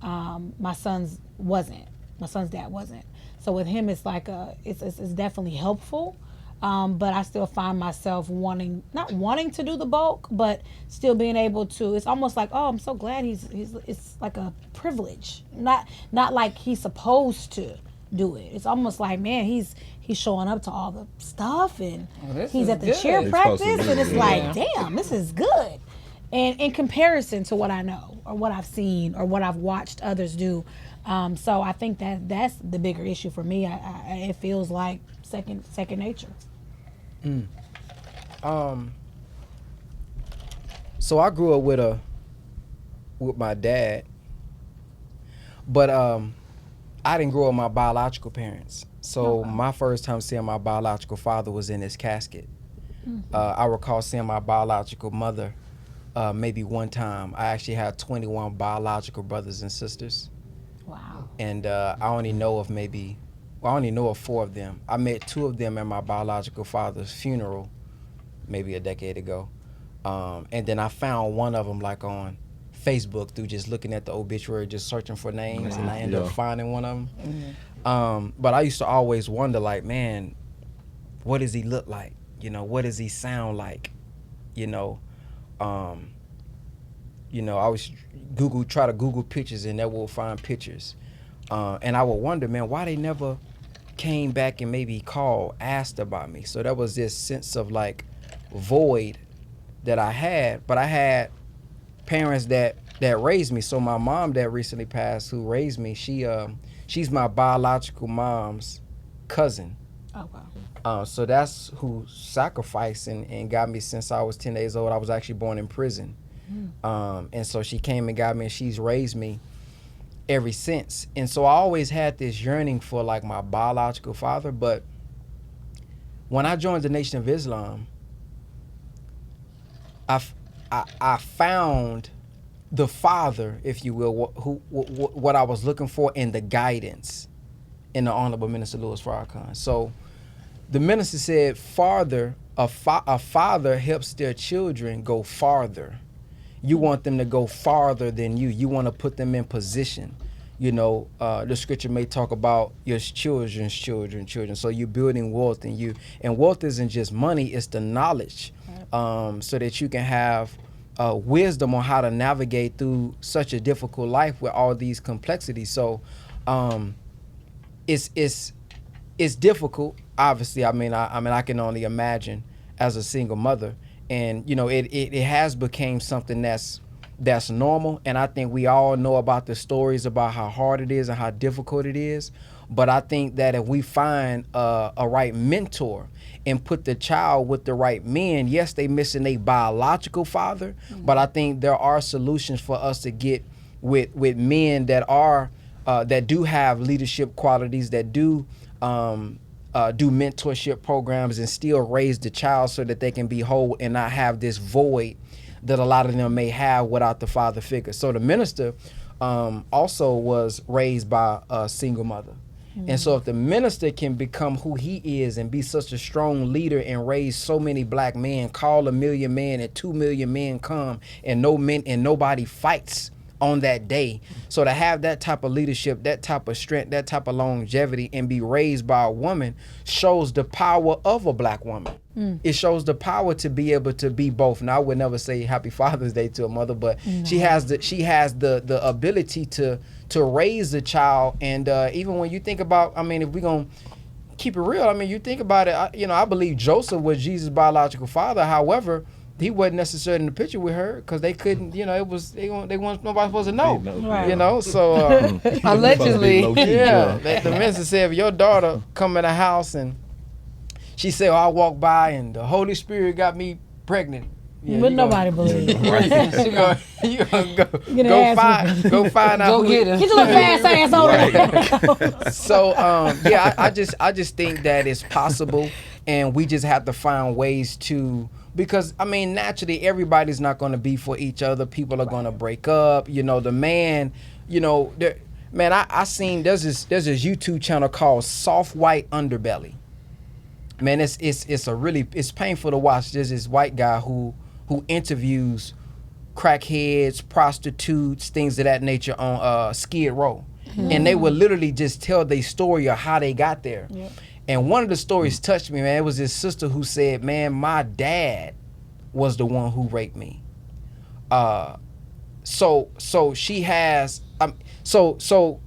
my son's dad wasn't. So with him, it's like it's definitely helpful. But I still find myself not wanting to do the bulk, but still being able to. It's almost like, oh, I'm so glad it's like a privilege, not like he's supposed to do it. It's almost like, man, he's showing up to all the stuff, and he's at the good. cheer It's practice, supposed to be, and it's yeah. like, damn, this is good. And in comparison to what I know, or what I've seen, or what I've watched others do, so I think that's the bigger issue for me. It feels like second nature. So I grew up with my dad, but I didn't grow up with my biological parents. So my first time seeing my biological father was in his casket. I recall seeing my biological mother maybe one time. I actually had 21 biological brothers and sisters. Wow. And I only know of 4 of them. I met 2 of them at my biological father's funeral maybe a decade ago. And then I found one of them like on Facebook through just looking at the obituary, just searching for names, and I ended up finding one of them. But I used to always wonder, like, man, what does he look like? You know, what does he sound like? You know, I always try to Google pictures, and that will find pictures. And I would wonder, man, why they never came back and maybe called, asked about me. So there was this sense of like void that I had, but I had parents that that raised me. So my mom that recently passed, who raised me, she's my biological mom's cousin. Oh wow. So that's who sacrificed and got me since I was 10 days old. I was actually born in prison. And so she came and got me, and she's raised me ever since. And so I always had this yearning for like my biological father. But when I joined the Nation of Islam, I found the father, if you will, what I was looking for in the guidance in the Honorable Minister Louis Farrakhan. So the minister said, a father helps their children go farther. You want them to go farther than you. You want to put them in position. You know, the scripture may talk about your children's children. So you're building wealth, and wealth isn't just money, it's the knowledge, so that you can have wisdom on how to navigate through such a difficult life with all these complexities. So it's difficult. Obviously, I mean, I can only imagine as a single mother, and you know, it has become something that's normal. And I think we all know about the stories about how hard it is and how difficult it is. But I think that if we find a right mentor and put the child with the right men, yes, they missing a biological father, but I think there are solutions for us to get with men that are that do have leadership qualities, that do mentorship programs, and still raise the child so that they can be whole and not have this void that a lot of them may have without the father figure. So the minister also was raised by a single mother. And so if the minister can become who he is and be such a strong leader and raise so many black men, call 1 million men and 2 million men come, and nobody fights on that day. So to have that type of leadership, that type of strength, that type of longevity, and be raised by a woman shows the power of a black woman. It shows the power to be able to be both. Now I would never say Happy Father's Day to a mother, but she has the ability to raise the child. And even when you think about, I mean, if we're gonna keep it real, I mean, you think about it, I believe Joseph was Jesus' biological father. However, he wasn't necessarily in the picture with her because they couldn't, it was, they weren't nobody supposed to know, Right. so Allegedly. the minister said, if your daughter come in the house and she said, I walked by and the Holy Spirit got me pregnant. Yeah, but nobody believes it. You gonna go find out. Go get her. Get your little fast ass over there. So I just think that it's possible, and we just have to find ways to, because I mean, naturally everybody's not going to be for each other. People are going to break up. The man, I seen there's this YouTube channel called Soft White Underbelly. Man, it's painful to watch. There's this white guy who interviews crackheads, prostitutes, things of that nature on Skid Row. And they would literally just tell their story of how they got there. Yep. And one of the stories touched me, man. It was this sister who said, man, my dad was the one who raped me. So she has, so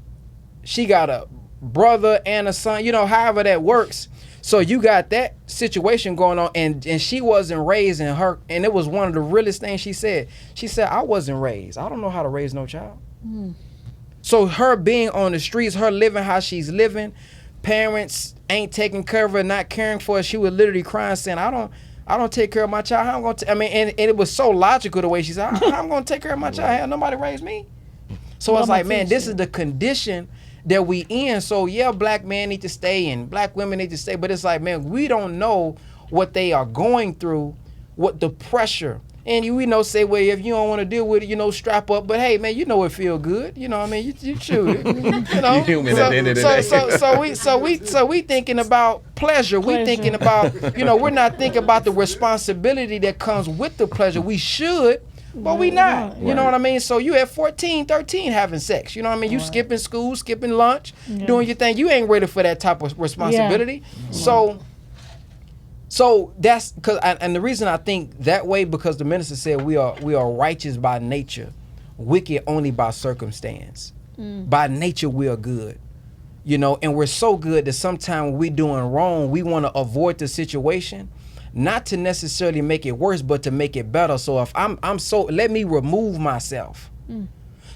she got a brother and a son, however that works. So you got that situation going on, and she wasn't raised in her, and it was one of the realest things she said. She said, I wasn't raised. I don't know how to raise no child. So her being on the streets, her living how she's living, parents ain't taking care of her, not caring for her. She was literally crying, saying, I don't take care of my child. How I'm gonna and it was so logical the way she said, how I'm gonna take care of my child? Hell, nobody raised me. So it's like, man, this is the condition that we in. So yeah, black men need to stay and black women need to stay, but it's like, man, we don't know what they are going through, what the pressure. And say, well, if you don't want to deal with it, strap up. But hey, man, it feel good. You choose it. You human at the end of the day. So we thinking about pleasure. We thinking about, we're not thinking about the responsibility that comes with the pleasure. We should, but we not. You know what I mean? So you at 14, 13 having sex. You know what I mean? You skipping school, skipping lunch, doing your thing. You ain't ready for that type of responsibility. So that's because, and the reason I think that way, because the minister said we are righteous by nature, wicked only by circumstance. By nature we are good, and we're so good that sometimes when we're doing wrong, we want to avoid the situation, not to necessarily make it worse, but to make it better. So if I'm so, let me remove myself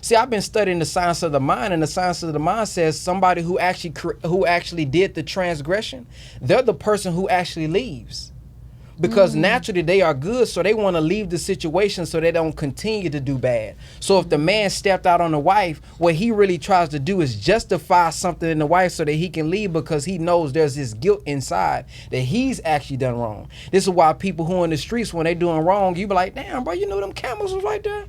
See, I've been studying the science of the mind, and the science of the mind says somebody who actually did the transgression, they're the person who actually leaves. Because naturally they are good, so they want to leave the situation so they don't continue to do bad. So if the man stepped out on the wife, what he really tries to do is justify something in the wife so that he can leave, because he knows there's this guilt inside that he's actually done wrong. This is why people who are in the streets, when they doing wrong, you be like, damn, bro, you know them camels was right there?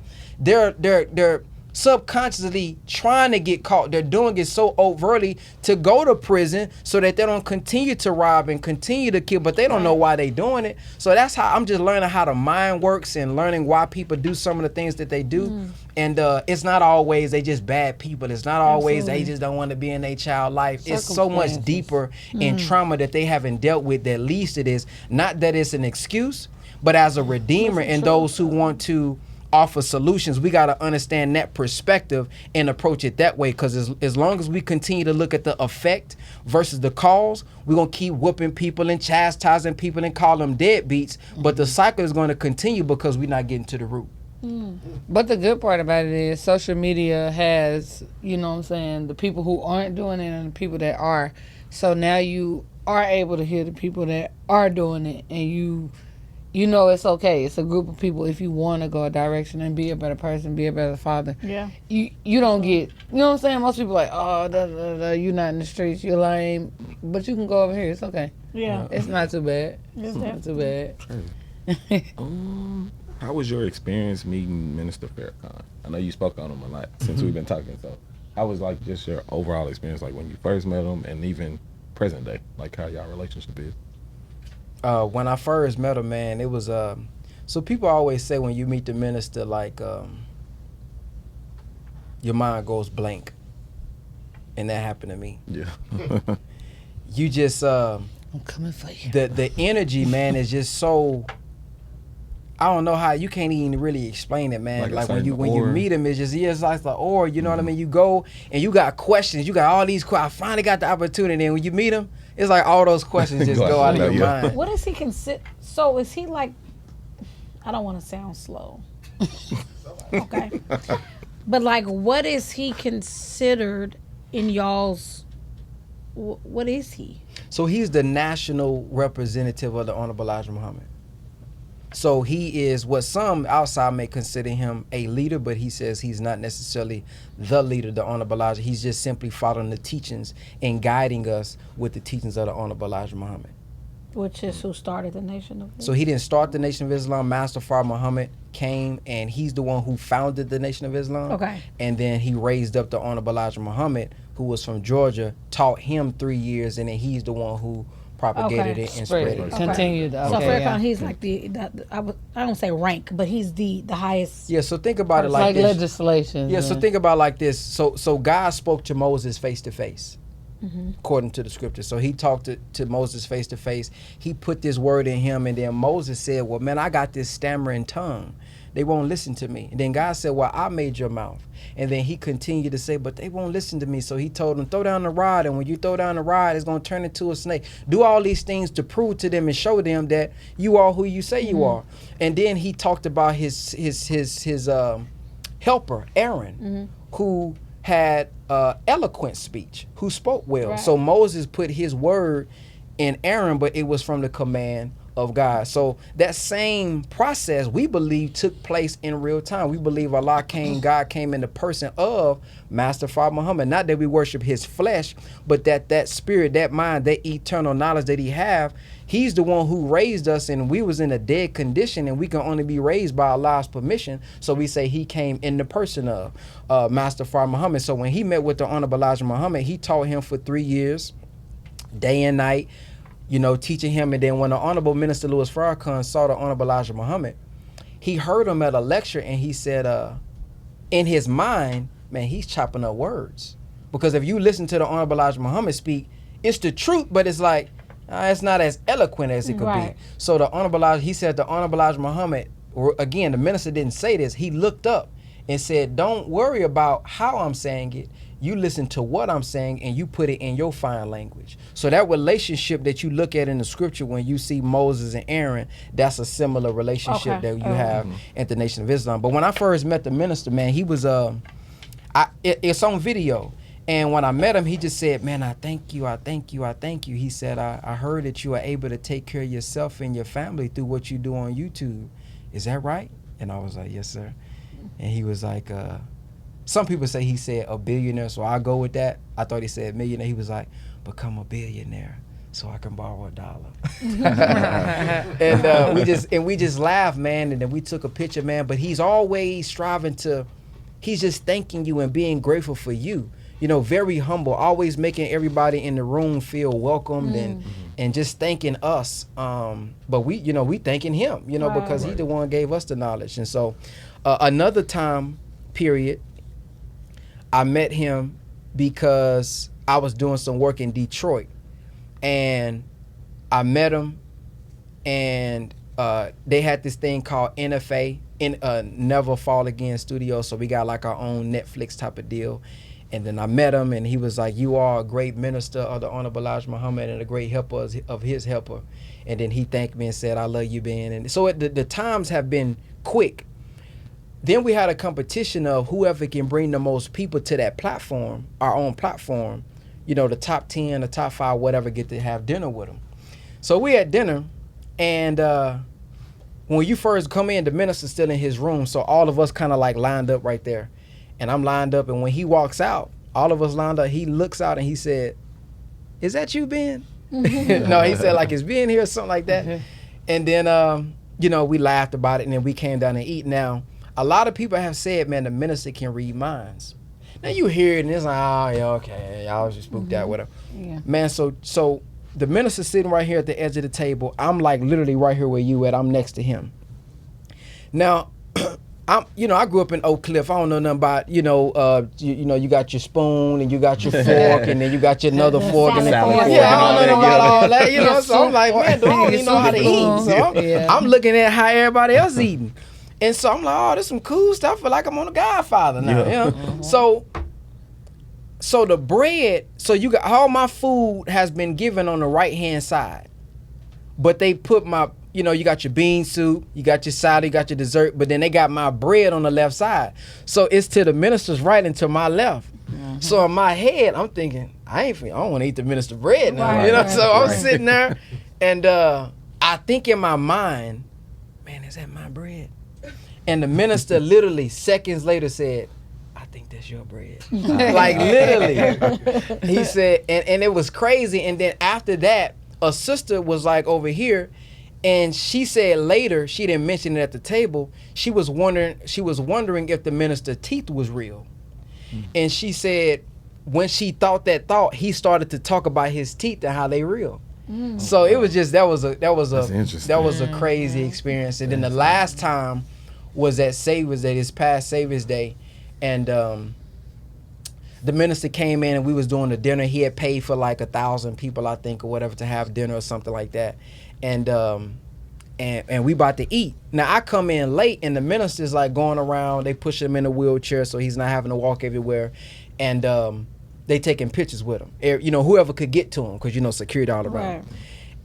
They're subconsciously trying to get caught. They're doing it so overtly to go to prison so that they don't continue to rob and continue to kill, but they don't know why they doing it. So that's how I'm just learning how the mind works and learning why people do some of the things that they do. And it's not always they just bad people. It's not always they just don't want to be in their child life. It's so much deeper in trauma that they haven't dealt with that leads to this. Not that it's an excuse, but as a redeemer and those who want to offer solutions, we got to understand that perspective and approach it that way, because as long as we continue to look at the effect versus the cause, we're going to keep whooping people and chastising people and call them deadbeats, but the cycle is going to continue because we're not getting to the root. But the good part about it is social media has, you know what I'm saying, the people who aren't doing it and the people that are. So now you are able to hear the people that are doing it, and you know it's okay. It's a group of people. If you want to go a direction and be a better person, be a better father, you don't get, you know what I'm saying? Most people are like, oh, you're not in the streets, you're lame. But you can go over here. It's okay. Yeah. It's not too bad. It's not too bad. How was your experience meeting Minister Farrakhan? I know you spoke on him a lot since we've been talking. So how was like just your overall experience, like when you first met him and even present day, like how y'all relationship is? When I first met him, man, it was so people always say when you meet the minister, like your mind goes blank, and that happened to me. Yeah. You just I'm coming for you. the energy, man, is just so, I don't know how, you can't even really explain it, man. Like when you meet him, it's just, it's like the aura, you know what I mean? You go and you got questions, you got all these questions. I finally got the opportunity, and when you meet him, it's like all those questions just go out of your mind. What does he consider? So is he like, I don't want to sound slow. Okay. But like, what is he considered in y'all's, what is he? So he's the national representative of the Honorable Elijah Muhammad. So he is what some outside may consider him a leader, but he says he's not necessarily the leader, the Honorable Elijah. He's just simply following the teachings and guiding us with the teachings of the Honorable Elijah Muhammad. Which is who started the Nation of Islam. So he didn't start the Nation of Islam. Master Farrakhan Muhammad came, and he's the one who founded the Nation of Islam. Okay. And then he raised up the Honorable Elijah Muhammad, who was from Georgia, taught him 3 years, and then he's the one who propagated it and spread it. Continued. So Farrakhan, he's like I don't say rank, but he's the highest. Yeah, so think about it like like this. legislation. Yeah, so think about it like this. So God spoke to Moses face to face, according to the scripture. So he talked to Moses face to face. He put this word in him, and then Moses said, well, man, I got this stammering tongue. They won't listen to me. And then God said, well, I made your mouth. And then he continued to say, but they won't listen to me. So he told them, throw down the rod. And when you throw down the rod, it's going to turn into a snake. Do all these things to prove to them and show them that you are who you say you are. And then he talked about his helper, Aaron, who had eloquent speech, who spoke well. Right. So Moses put his word in Aaron, but it was from the command of God. So that same process, we believe, took place in real time. We believe God came in the person of Master Farrakhan Muhammad. Not that we worship his flesh, but that spirit, that mind, that eternal knowledge that he have, he's the one who raised us, and we was in a dead condition, and we can only be raised by Allah's permission. So we say he came in the person of Master Farrakhan Muhammad. So when he met with the Honorable Elijah Muhammad, he taught him for 3 years, day and night, you know, teaching him. And then when the Honorable Minister Louis Farrakhan saw the Honorable Elijah Muhammad, he heard him at a lecture, and he said, in his mind, man, he's chopping up words. Because if you listen to the Honorable Elijah Muhammad speak, it's the truth, but it's like, it's not as eloquent as it could be. So the Honorable Elijah, he said the Honorable Elijah Muhammad, again, the minister didn't say this, he looked up and said, don't worry about how I'm saying it. you listen to what I'm saying and you put it in your fine language. So that relationship that you look at in the scripture when you see Moses and Aaron, that's a similar relationship that you have at the Nation of Islam. But when I first met the minister, man, he was it's on video. And when I met him, he just said, man, I thank you, I thank you, I thank you. He said, I heard that you are able to take care of yourself and your family through what you do on YouTube. Is that right? And I was like, yes, sir. And he was like, some people say he said a billionaire, so I go with that. I thought he said millionaire. He was like, become a billionaire so I can borrow $1. And we just laughed, man, and then we took a picture, man. But he's always striving to, he's just thanking you and being grateful for you. You know, very humble, always making everybody in the room feel welcomed and just thanking us. But we thanking him, because he the one gave us the knowledge. And so another time period, I met him because I was doing some work in Detroit, and I met him, and they had this thing called NFA, Never Fall Again Studio. So we got like our own Netflix type of deal. And then I met him, and he was like, you are a great minister of the Honorable Elijah Muhammad and a great helper of his helper. And then he thanked me and said, I love you, Ben. And so the times have been quick. Then we had a competition of whoever can bring the most people to that platform, our own platform, the top 10, the top 5, whatever, get to have dinner with them. So we had dinner, and when you first come in, the minister's still in his room. So all of us kind of like lined up right there. And I'm lined up, and when he walks out, all of us lined up, he looks out and he said, is that you, Ben? No, he said, like, is Ben here or something like that? And then, we laughed about it, and then we came down and eat. Now, a lot of people have said, man, the minister can read minds. Now you hear it, and it's like, oh, yeah, okay, y'all was just spooked out, whatever. Yeah. Man, so the minister's sitting right here at the edge of the table. I'm like literally right here where you at. I'm next to him. Now, I grew up in Oak Cliff. I don't know nothing about, you got your spoon and you got your fork and then you got your another fork. And salad fork. Yeah, I don't know about all that, so I'm like, man, I don't even know how to eat. So I'm looking at how everybody else eating. And so I'm like, oh, this some cool stuff. I feel like I'm on The Godfather now, So the bread, so you got, all my food has been given on the right-hand side. But they put my, you got your bean soup, you got your salad, you got your dessert, but then they got my bread on the left side. So it's to the minister's right and to my left. So in my head, I'm thinking, I don't want to eat the minister's bread now. So I'm sitting there, and I think in my mind, man, is that my bread? And the minister literally seconds later said, I think that's your bread. Like literally. He said, and it was crazy. And then after that, a sister was like over here, and she said later, she didn't mention it at the table, she was wondering if the minister's teeth was real. And she said when she thought that thought, he started to talk about his teeth and how they real. So it was just that was a crazy experience. And then the last time was at Savior's Day, this past Savior's Day, and the minister came in and we was doing the dinner. He had paid for like 1,000 people, I think, or whatever, to have dinner or something like that. And we about to eat. Now I come in late, and the minister's like going around. They push him in a wheelchair so he's not having to walk everywhere, and they taking pictures with him. Whoever could get to him, because security all around. Right.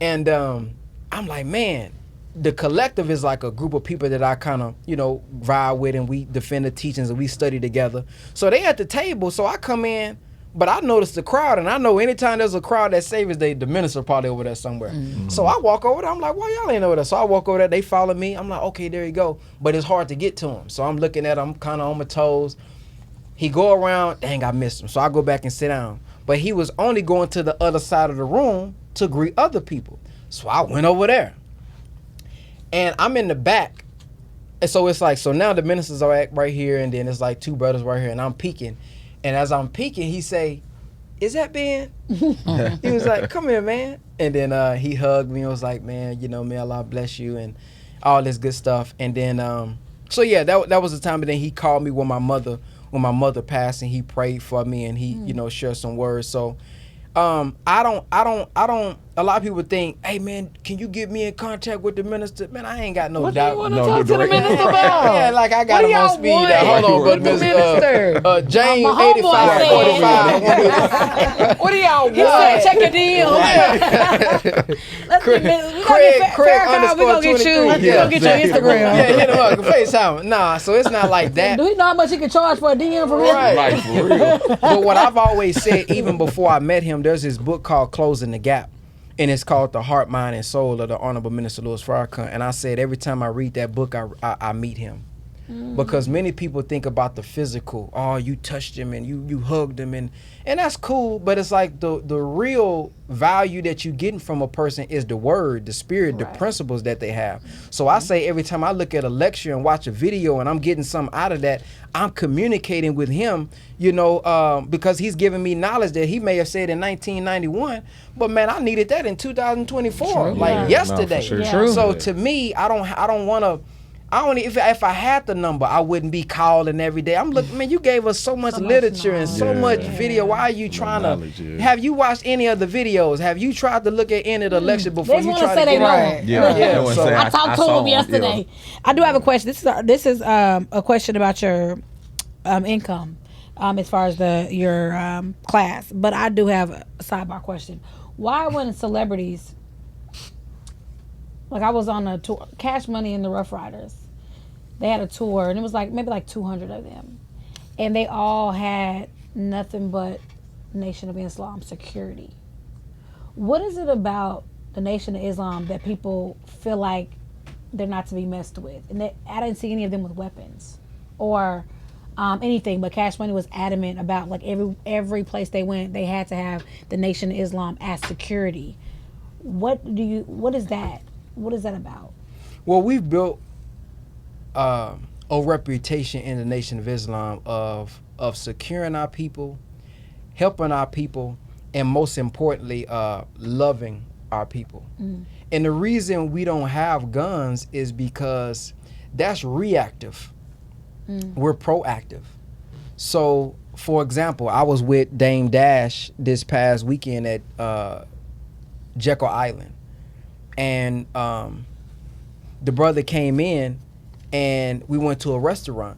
And I'm like, man, the collective is like a group of people that I kind of vibe with, and we defend the teachings and we study together. So they at the table. So I come in. But I noticed the crowd, and I know anytime there's a crowd at Savior's Day, the minister probably over there somewhere. So I walk over there. I'm like, why y'all ain't over there? So I walk over there. They follow me. I'm like, okay, there you go. But it's hard to get to him. So I'm looking at him, kind of on my toes. He go around. Dang, I missed him. So I go back and sit down. But he was only going to the other side of the room to greet other people. So I went over there. And I'm in the back. And so it's like, so now the ministers are right here, and then it's like 2 brothers right here, and I'm peeking. And as I'm peeking, he say, is that Ben? He was like, come here, man. And then he hugged me and was like, man, may Allah bless you and all this good stuff. And then, so yeah, that was the time. And then he called me when my mother passed, and he prayed for me, and he, shared some words. So I don't a lot of people think, hey man, can you get me in contact with the minister? Man, I ain't got no What do doubt. you want to No, talk to the direct- minister about? Yeah, like I got What him do on y'all speed. want Hold on, with but the minister? James My homeboy 8545. What do y'all He want? said, check your DM. Let's Craig- get Craig Farrakhan, we gonna get you. _23. We gonna get your Instagram. Yeah, hit him up. FaceTime. Nah, so it's not like that. Do he know how much he can charge for a DM from him? Right. Like, for real. But what I've always said, even before I met him, there's this book called Closing the Gap. And it's called The Heart, Mind, and Soul of the Honorable Minister Louis Farrakhan. And I said every time I read that book, I meet him. Because many people think about the physical. Oh, you touched him and you hugged him. And that's cool. But it's like the real value that you're getting from a person is the word, the spirit, the principles that they have. So I say every time I look at a lecture and watch a video and I'm getting something out of that, I'm communicating with him, you know, because he's giving me knowledge that he may have said in 1991. But man, I needed that in 2024, like yesterday. No, for sure. Yeah. True. So to me, I don't want to. If I had the number, I wouldn't be calling every day. I'm looking, man. You gave us so much literature and so much video. Why are you trying knowledge, to? yeah. Have you watched any of the videos? Have you tried to look at any of the lecture before They you want try to to say they get know Right. him. Yeah, no one so say I talked to saw him yesterday. I do have a question. This is a question about your income, as far as your class. But I do have a sidebar question. Why when celebrities, like I was on a tour, Cash Money and the Rough Riders, they had a tour and it was like maybe like 200 of them, and they all had nothing but Nation of Islam security. What is it about the Nation of Islam that people feel like they're not to be messed with? And I didn't see any of them with weapons or anything, but Cash Money was adamant about like every place they went, they had to have the Nation of Islam as security. What is that? What is that about? Well, we've built a reputation in the Nation of Islam of securing our people, helping our people, and most importantly, loving our people. And the reason we don't have guns is because that's reactive. We're proactive. So, for example, I was with Dame Dash this past weekend at Jekyll Island, and the brother came in and we went to a restaurant,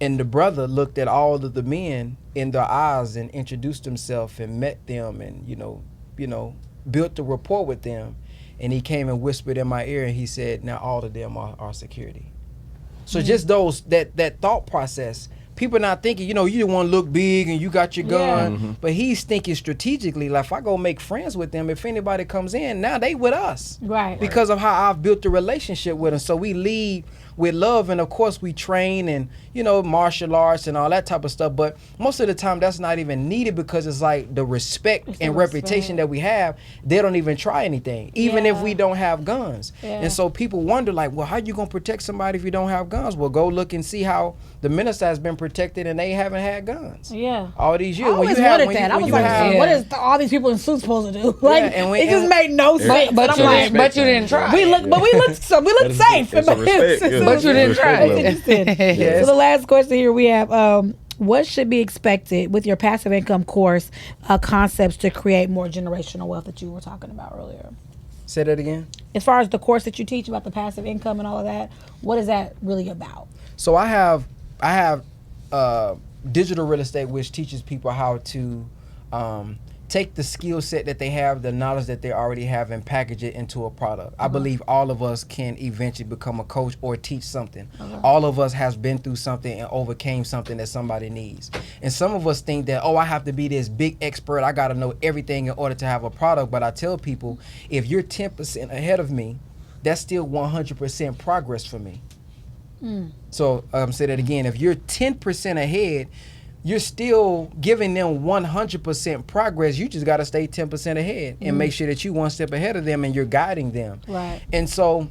and the brother looked at all of the men in their eyes and introduced himself and met them and you know built a rapport with them, and he came and whispered in my ear and he said, now all of them are security. So just that thought process, people not thinking, you don't want to look big and you got your gun, but he's thinking strategically, like if I go make friends with them, if anybody comes in, now they with us. Right. Because of how I've built the relationship with them. So we lead with love, and of course we train and, martial arts and all that type of stuff. But most of the time that's not even needed because it's like the respect and reputation that we have, they don't even try anything, even if we don't have guns. And so people wonder like, well, how you going to protect somebody if you don't have guns? Well, go look and see how the minister has been protected and they haven't had guns. Yeah. All these years. I always wondered that. I was like, what is all these people in suits supposed to do? Like, it just made no sense. But you didn't try. We look safe. That's a respect, But you didn't try. So the last question here we have, what should be expected with your passive income course, concepts to create more generational wealth that you were talking about earlier? Say that again. As far as the course that you teach about the passive income and all of that, what is that really about? So I have digital real estate, which teaches people how to take the skill set that they have, the knowledge that they already have, and package it into a product. I believe all of us can eventually become a coach or teach something. All of us has been through something and overcame something that somebody needs. And some of us think that, I have to be this big expert, I got to know everything in order to have a product. But I tell people, if you're 10% ahead of me, that's still 100% progress for me. So say that again, if you're 10% ahead, you're still giving them 100% progress. You just got to stay 10% ahead and make sure that you one step ahead of them and you're guiding them. Right. And so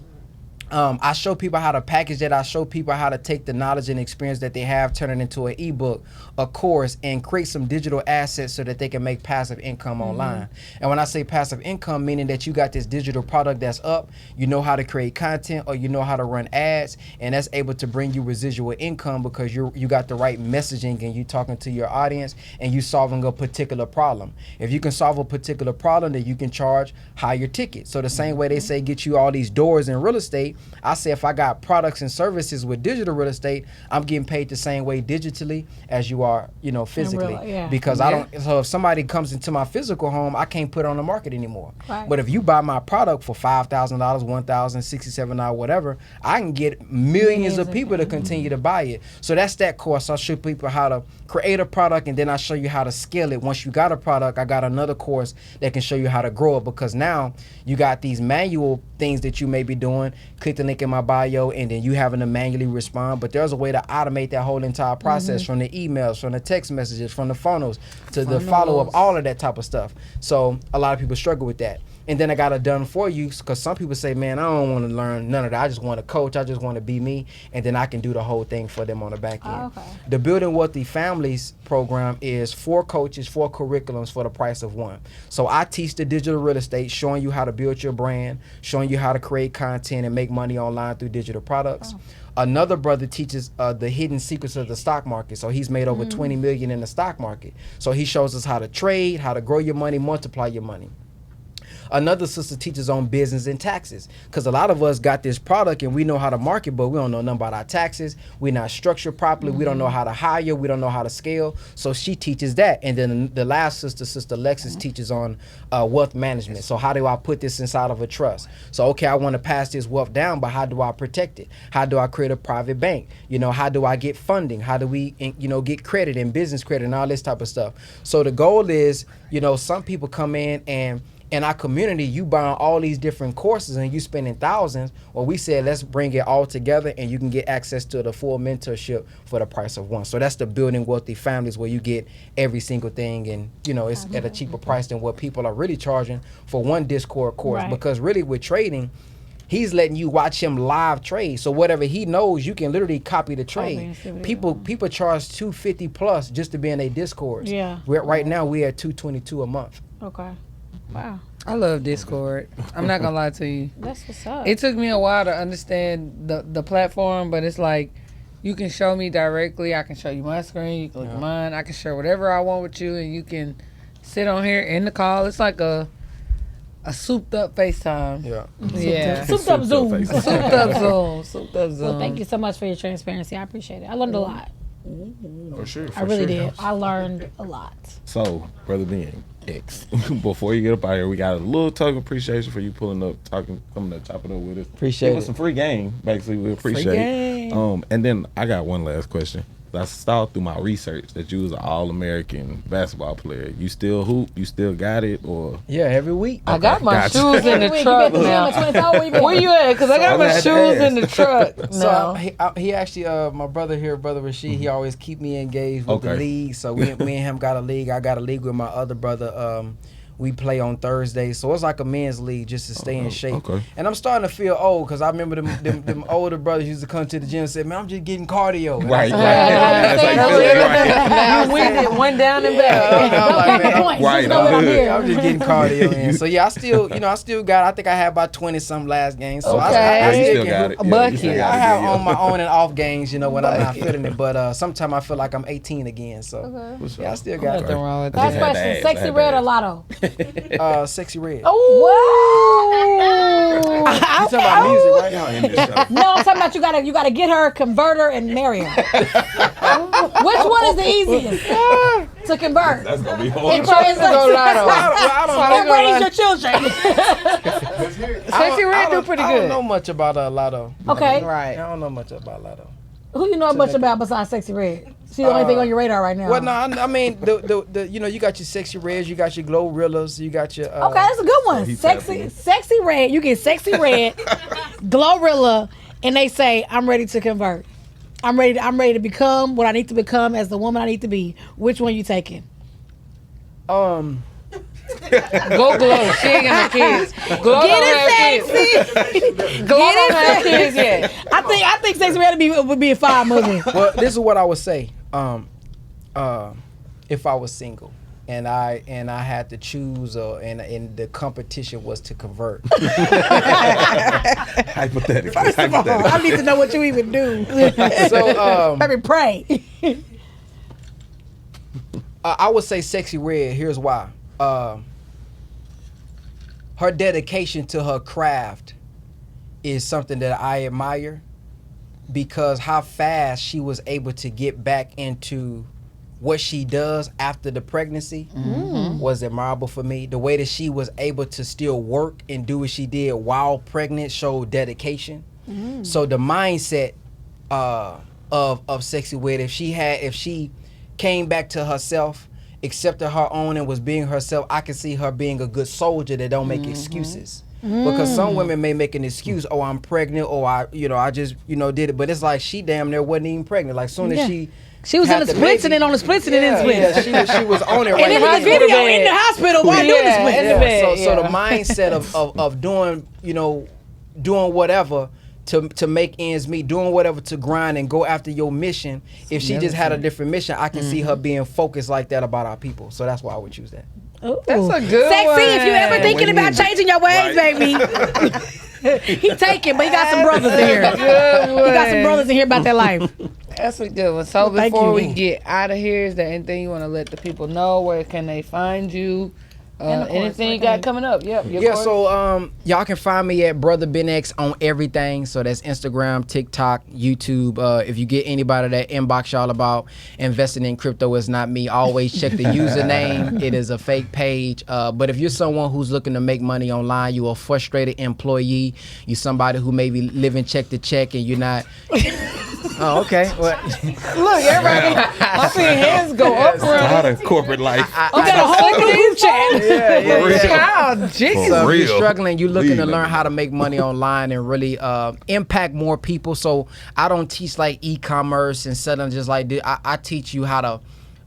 I show people how to package that. I show people how to take the knowledge and experience that they have, turn it into an ebook, a course, and create some digital assets so that they can make passive income online. And when I say passive income, meaning that you got this digital product that's up, you know how to create content, or you know how to run ads, and that's able to bring you residual income because you got the right messaging and you talking to your audience and you solving a particular problem. If you can solve a particular problem, then you can charge higher tickets. So the same way they say get you all these doors in real estate, I say if I got products and services with digital real estate, I'm getting paid the same way digitally as you are, physically. Because I don't. So if somebody comes into my physical home, I can't put it on the market anymore. Right. But if you buy my product for $5,000, $1,000, $67, whatever, I can get millions of people to continue to buy it. So that's that course. I'll show people how to create a product, and then I show you how to scale it. Once you got a product, I got another course that can show you how to grow it, because now you got these manual things that you may be doing. Click the link in my bio, and then you having to manually respond. But there's a way to automate that whole entire process, from the emails, from the text messages, from the funnels to the follow-up, all of that type of stuff. So a lot of people struggle with that. And then I got it done for you, because some people say, man, I don't want to learn none of that. I just want to coach. I just want to be me. And then I can do the whole thing for them on the back end. Okay. The Building Wealthy Families program is 4 coaches, 4 curriculums for the price of 1. So I teach the digital real estate, showing you how to build your brand, showing you how to create content and make money online through digital products. Another brother teaches the hidden secrets of the stock market. So he's made over 20 million in the stock market. So he shows us how to trade, how to grow your money, multiply your money. Another sister teaches on business and taxes, because a lot of us got this product and we know how to market, but we don't know nothing about our taxes. We're not structured properly. We don't know how to hire. We don't know how to scale. So she teaches that. And then the last sister Lexis, teaches on wealth management. So how do I put this inside of a trust? So, okay, I want to pass this wealth down, but how do I protect it? How do I create a private bank? How do I get funding? How do we, get credit and business credit and all this type of stuff? So the goal is, some people come in our community, you buying all these different courses and you spending thousands. Well, we said, let's bring it all together and you can get access to the full mentorship for the price of 1. So that's the Building Wealthy Families, where you get every single thing, and it's at a cheaper price than what people are really charging for one Discord course. Right. Because really with trading, he's letting you watch him live trade. So whatever he knows, you can literally copy the trade. People charge $250 plus just to be in a Discord. Yeah. Right now we're at $222 a month. Okay. Wow. I love Discord. I'm not gonna lie to you. That's what's up. It took me a while to understand the platform, but it's like you can show me directly. I can show you my screen. You can look at mine. I can share whatever I want with you, and you can sit on here in the call. It's like a souped up FaceTime. Yeah. Souped up Zoom. Souped up Zoom. Souped up Zoom. Well, thank you so much for your transparency. I appreciate it. I learned a lot. For sure. I really did. I learned a lot. So, Brother Ben X, before you get up out here, we got a little token appreciation for you pulling up, coming up, chopping up with us. Appreciate Give us some free game, basically. We appreciate it. And then I got one last question. I saw through my research that you was an All-American basketball player. You still hoop? You still got it? Or yeah, every week. I got my shoes in the truck now. Where you at? Because I got my shoes in the truck now. So he actually, my brother here, Brother Rashid, he always keep me engaged with the league. So me and him got a league. I got a league with my other brother. We play on Thursdays, so it's like a men's league just to stay in shape. Okay. And I'm starting to feel old, because I remember them older brothers used to come to the gym and say, man, I'm just getting cardio. Right. You went one down and back. I'm just getting cardio in. So yeah, I still got, I think I had about 20 some last games. So I still got it. I have on my on and off games, when I'm not feeling it. But sometimes I feel like I'm 18 again. So yeah, I still got it. Nothing wrong with that. Last question, Sexy Red or Lotto? Sexy Red. Oh, you talking about music, right? No, I'm talking about you gotta get her, convert her, and marry her. Which one is the easiest to convert? That's gonna be hard. And raise your children. Sexy Red do pretty good. I don't know much about Lotto. Okay. Right. I don't know much about Lotto. Who you know much about besides Sexy Red? She's the only thing on your radar right now. Well, no, I mean, the you got your Sexy Reds, you got your Glorillas, you got your. Okay, that's a good one. Sexy Red. You get Sexy Red, Glorilla, and they say, I'm ready to convert. I'm ready to become what I need to become as the woman I need to be. Which one you taking? Go Glow. She ain't got no kids. Glow don't have kids. Glow don't have kids yet. I think Sexy Red would be a fire movie. Well, this is what I would say. If I was single and I had to choose, and the competition was to convert. Hypothetically. First of all, I need to know what you even do. So Let me pray. I would say Sexy Red. Here's why. Her dedication to her craft is something that I admire, because how fast she was able to get back into what she does after the pregnancy was admirable for me. The way that she was able to still work and do what she did while pregnant showed dedication. So the mindset of Sexy Red, if she came back to herself, accepted her own, and was being herself, I can see her being a good soldier that don't make excuses. Because some women may make an excuse, oh, I'm pregnant, or I just did it, but it's like she damn near wasn't even pregnant. Like soon as she was in the splits and then on the splits and then in the splits. Yeah, she was on it right And in the video in the hospital while doing the splits. in the bed, So the mindset of doing whatever to make ends meet, doing whatever to grind and go after your mission. If she just had a different mission, I can see her being focused like that about our people. So that's why I would choose that. Ooh. That's a good Sexy, one. if you ever thinking about changing your ways, baby. He taking, but he got some brothers in here. He got some brothers in here about their life. That's a good one. So Thank before you. we get out of here, is there anything you want to let the people know? Where can they find you? And of course, Anything you where can got coming up? Yep. your Yeah, course. so y'all can find me at Brother Ben X on everything. So that's Instagram, TikTok, YouTube. If you get anybody that inbox y'all about investing in crypto, it's not me. Always check the username. It is a fake page. But if you're someone who's looking to make money online, you're a frustrated employee, you're somebody who may be living check to check and you're not... Oh, okay. Well, Look, everybody, I'm seeing hands go up A lot around. of corporate life. We got a whole new group chat. Wow, Jesus. So if real. you're struggling, you're looking to Leaving. learn how to make money online and really impact more people. So I don't teach like e-commerce and selling just like this. I teach you how to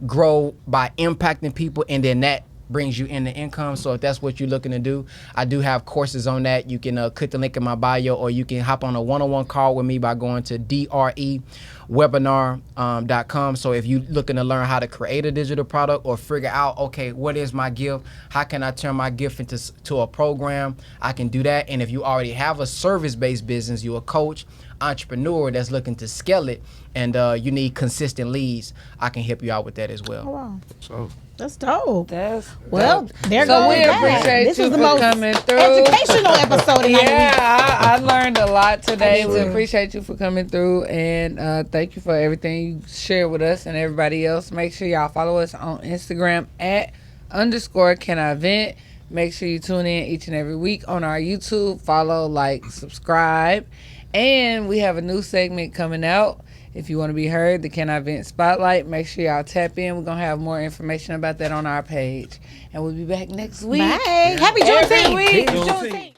grow by impacting people, and then that brings you in the income. So if that's what you're looking to do, I do have courses on that. You can click the link in my bio, or you can hop on a one-on-one call with me by going to drewebinar.com. So if you're looking to learn how to create a digital product or figure out, okay, what is my gift? How can I turn my gift into a program? I can do that. And if you already have a service-based business, you're a coach, entrepreneur that's looking to scale it, and you need consistent leads, I can help you out with that as well. Oh, wow. So That's dope. That's Well, there so goes we that. appreciate This you is the for most coming through. educational episode in Yeah, I learned a lot today. Me We too. appreciate you for coming through, and thank you for everything you shared with us and everybody else. Make sure y'all follow us on Instagram at _canivent. Make sure you tune in each and every week on our YouTube. Follow, like, subscribe. And we have a new segment coming out. If you want to be heard, the Can I Vent Spotlight, make sure y'all tap in. We're going to have more information about that on our page. And we'll be back next week. Bye. Happy Every Juneteenth. week. Juneteenth.